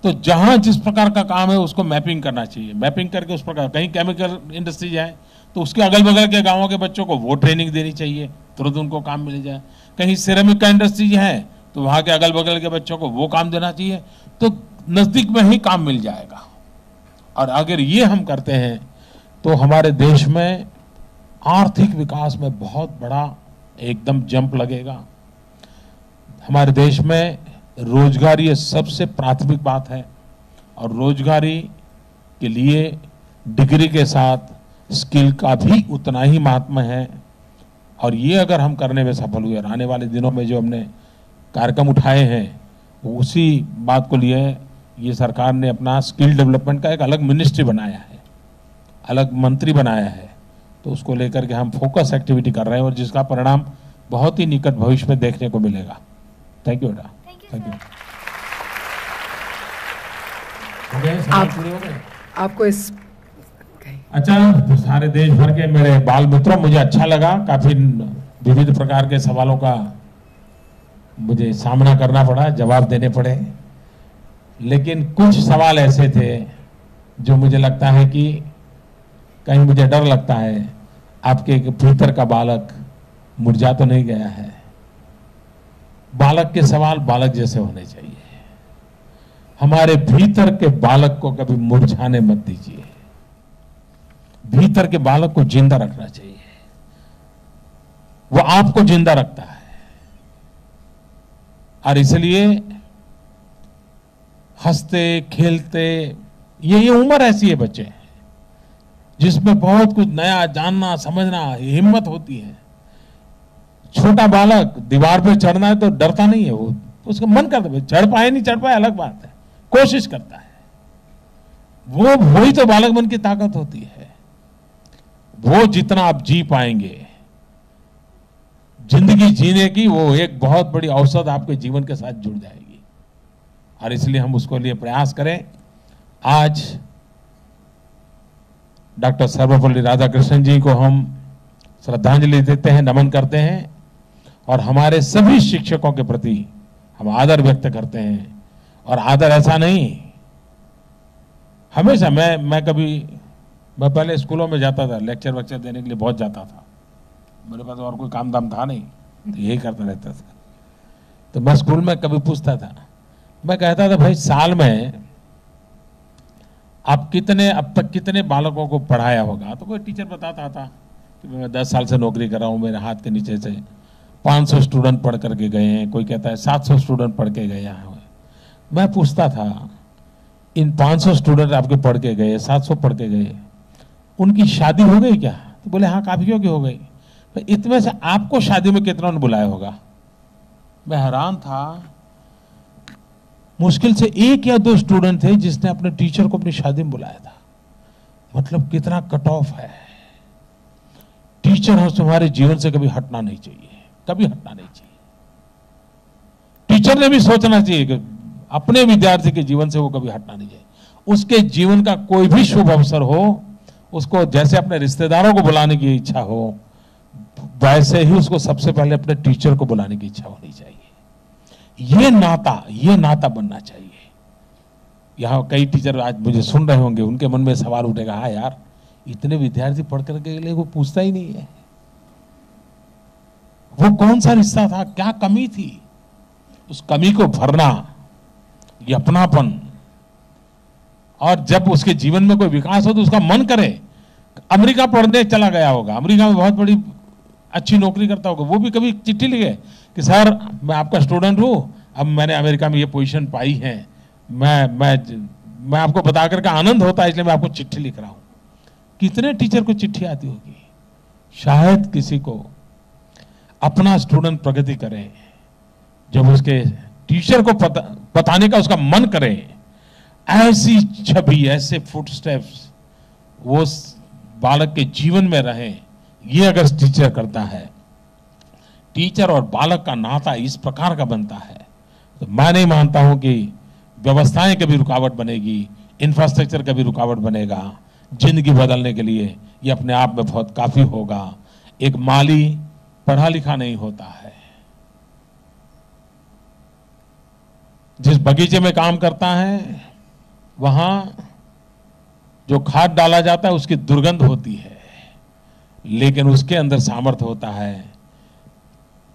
तो जहाँ जिस प्रकार का काम है उसको मैपिंग करना चाहिए, मैपिंग करके उस प्रकार, कहीं केमिकल इंडस्ट्री जाए तो उसके अगल बगल के गाँवों के बच्चों को वो ट्रेनिंग देनी चाहिए, तुरंत उनको काम मिल जाए। कहीं सिरेमिक का इंडस्ट्री है तो वहाँ के अगल बगल के बच्चों को वो काम देना चाहिए, तो नज़दीक में ही काम मिल जाएगा। और अगर ये हम करते हैं तो हमारे देश में आर्थिक विकास में बहुत बड़ा एकदम जंप लगेगा। हमारे देश में रोजगारी सबसे प्राथमिक बात है और रोजगारी के लिए डिग्री के साथ स्किल का भी उतना ही महात्मा है। और ये अगर हम करने में सफल हुए, आने वाले दिनों में जो हमने कार्यक्रम उठाए हैं उसी बात को लिए ये सरकार ने अपना स्किल डेवलपमेंट का एक अलग मिनिस्ट्री बनाया है, अलग मंत्री बनाया है। तो उसको लेकर के हम फोकस एक्टिविटी कर रहे हैं और जिसका परिणाम बहुत ही निकट भविष्य में देखने को मिलेगा। थैंक यू बेटा। Thank you. आपको इस अच्छा, तो सारे देश भर के मेरे बाल मित्रों, मुझे अच्छा लगा, काफी विविध प्रकार के सवालों का मुझे सामना करना पड़ा, जवाब देने पड़े, लेकिन कुछ सवाल ऐसे थे जो मुझे लगता है कि कहीं मुझे डर लगता है आपके भीतर का बालक मुरझा तो नहीं गया है। बालक के सवाल बालक जैसे होने चाहिए। हमारे भीतर के बालक को कभी मुरझाने मत दीजिए, भीतर के बालक को जिंदा रखना चाहिए, वो आपको जिंदा रखता है। और इसलिए हंसते खेलते, ये उम्र ऐसी है बच्चे जिसमें बहुत कुछ नया जानना समझना हिम्मत होती है। छोटा बालक दीवार पे चढ़ना है तो डरता नहीं है, वो उसका मन करता है, चढ़ पाए नहीं चढ़ पाए अलग बात है, कोशिश करता है। वो वही तो बालक मन की ताकत होती है। वो जितना आप जी पाएंगे जिंदगी जीने की, वो एक बहुत बड़ी औसत आपके जीवन के साथ जुड़ जाएगी। और इसलिए हम उसको लिए प्रयास करें। आज डॉक्टर सर्वपल्ली राधाकृष्णन जी को हम श्रद्धांजलि देते हैं, नमन करते हैं और हमारे सभी शिक्षकों के प्रति हम आदर व्यक्त करते हैं। और आदर ऐसा नहीं, हमेशा मैं पहले स्कूलों में जाता था, लेक्चर वेक्चर देने के लिए बहुत जाता था, मेरे पास और कोई काम धाम था नहीं, तो यही करता रहता था। तो मैं स्कूल में कभी पूछता था, मैं कहता था भाई साल में आप अब तक कितने बालकों को पढ़ाया होगा? तो कोई टीचर बताता था कि मैं 10 साल से नौकरी कर रहा हूँ, मेरे हाथ के नीचे से 500 स्टूडेंट पढ़ करके गए हैं, कोई कहता है 700 स्टूडेंट पढ़ के गए हैं। मैं पूछता था, इन 500 स्टूडेंट आपके पढ़ के गए, 700 पढ़ के गए, उनकी शादी हो गई क्या? तो बोले हाँ काफियों की हो गई। तो इतने से आपको शादी में कितना ने बुलाया होगा? मैं हैरान था, मुश्किल से 1 या 2 स्टूडेंट थे जिसने अपने टीचर को अपनी शादी में बुलाया था। मतलब कितना कट ऑफ है। टीचर तुम्हारे जीवन से कभी हटना नहीं चाहिए, कभी हटना नहीं चाहिए। टीचर ने भी सोचना चाहिए कि अपने विद्यार्थी के जीवन से वो कभी हटना नहीं चाहिए। उसके जीवन का कोई भी शुभ अवसर हो, उसको जैसे अपने रिश्तेदारों को बुलाने की इच्छा हो, वैसे ही उसको सबसे पहले अपने टीचर को बुलाने की इच्छा होनी चाहिए। ये नाता बनना चाहिए। यहाँ कई टीचर आज मुझे सुन रहे होंगे, उनके मन में सवाल उठेगा, हाँ यार इतने विद्यार्थी पढ़ करके लिए वो पूछता ही नहीं है, वो कौन सा रिश्ता था, क्या कमी थी? उस कमी को भरना, ये अपनापन। और जब उसके जीवन में कोई विकास हो तो उसका मन करे। अमेरिका पढ़ने चला गया होगा, अमेरिका में बहुत बड़ी अच्छी नौकरी करता होगा, वो भी कभी चिट्ठी लिखे कि सर मैं आपका स्टूडेंट हूं, अब मैंने अमेरिका में ये पोजीशन पाई है, मैं आपको बता करके आनंद होता है, इसलिए मैं आपको चिट्ठी लिख रहा हूं। कितने टीचर को चिट्ठी आती होगी? शायद किसी को अपना स्टूडेंट प्रगति करे, जब उसके टीचर को बताने का उसका मन करे, ऐसी छवि, ऐसे फुटस्टेप्स वो बालक के जीवन में रहे। ये अगर टीचर करता है, टीचर और बालक का नाता इस प्रकार का बनता है, तो मैं नहीं मानता हूं कि व्यवस्थाएं कभी रुकावट बनेगी, इंफ्रास्ट्रक्चर कभी रुकावट बनेगा। जिंदगी बदलने के लिए ये अपने आप में बहुत काफी होगा। एक माली पढ़ा लिखा नहीं होता है, जिस बगीचे में काम करता है वहां जो खाद डाला जाता है उसकी दुर्गंध होती है, लेकिन उसके अंदर सामर्थ्य होता है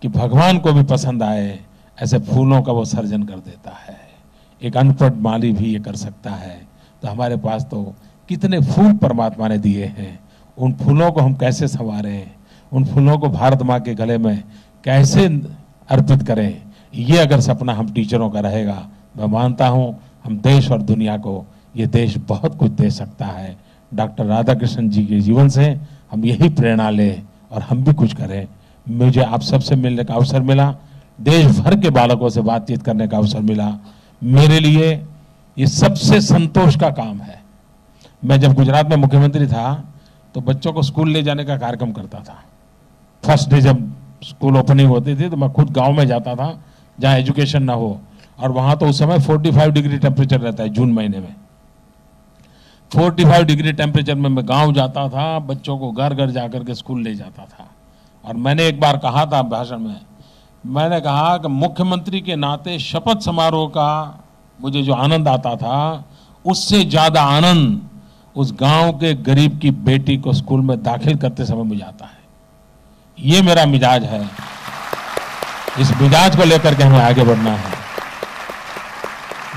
कि भगवान को भी पसंद आए ऐसे फूलों का वो सर्जन कर देता है। एक अनपढ़ माली भी ये कर सकता है। तो हमारे पास तो कितने फूल परमात्मा ने दिए हैं, उन फूलों को हम कैसे संवारें, उन फूलों को भारत माँ के गले में कैसे अर्पित करें, ये अगर सपना हम टीचरों का रहेगा, मैं मानता हूँ हम देश और दुनिया को, ये देश बहुत कुछ दे सकता है। डॉक्टर राधाकृष्णन जी के जीवन से हम यही प्रेरणा लें और हम भी कुछ करें। मुझे आप सबसे मिलने का अवसर मिला, देश भर के बालकों से बातचीत करने का अवसर मिला। मेरे लिए ये सबसे संतोष का काम है। मैं जब गुजरात में मुख्यमंत्री था तो बच्चों को स्कूल ले जाने का कार्यक्रम करता था। फर्स्ट डे जब स्कूल ओपनिंग होती थी तो मैं खुद गांव में जाता था जहां एजुकेशन ना हो, और वहां तो उस समय 45 डिग्री टेम्परेचर रहता है जून महीने में। 45 डिग्री टेम्परेचर में मैं गांव जाता था, बच्चों को घर घर जाकर के स्कूल ले जाता था। और मैंने एक बार कहा था भाषण में, मैंने कहा कि मुख्यमंत्री के नाते शपथ समारोह का मुझे जो आनंद आता था उससे ज्यादा आनंद उस गांव के गरीब की बेटी को स्कूल में दाखिल करते समय मुझे आता है। ये मेरा मिजाज है, इस मिजाज को लेकर के हमें आगे बढ़ना है।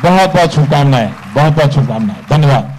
बहुत बहुत शुभकामनाएं, बहुत बहुत शुभकामनाएं। धन्यवाद।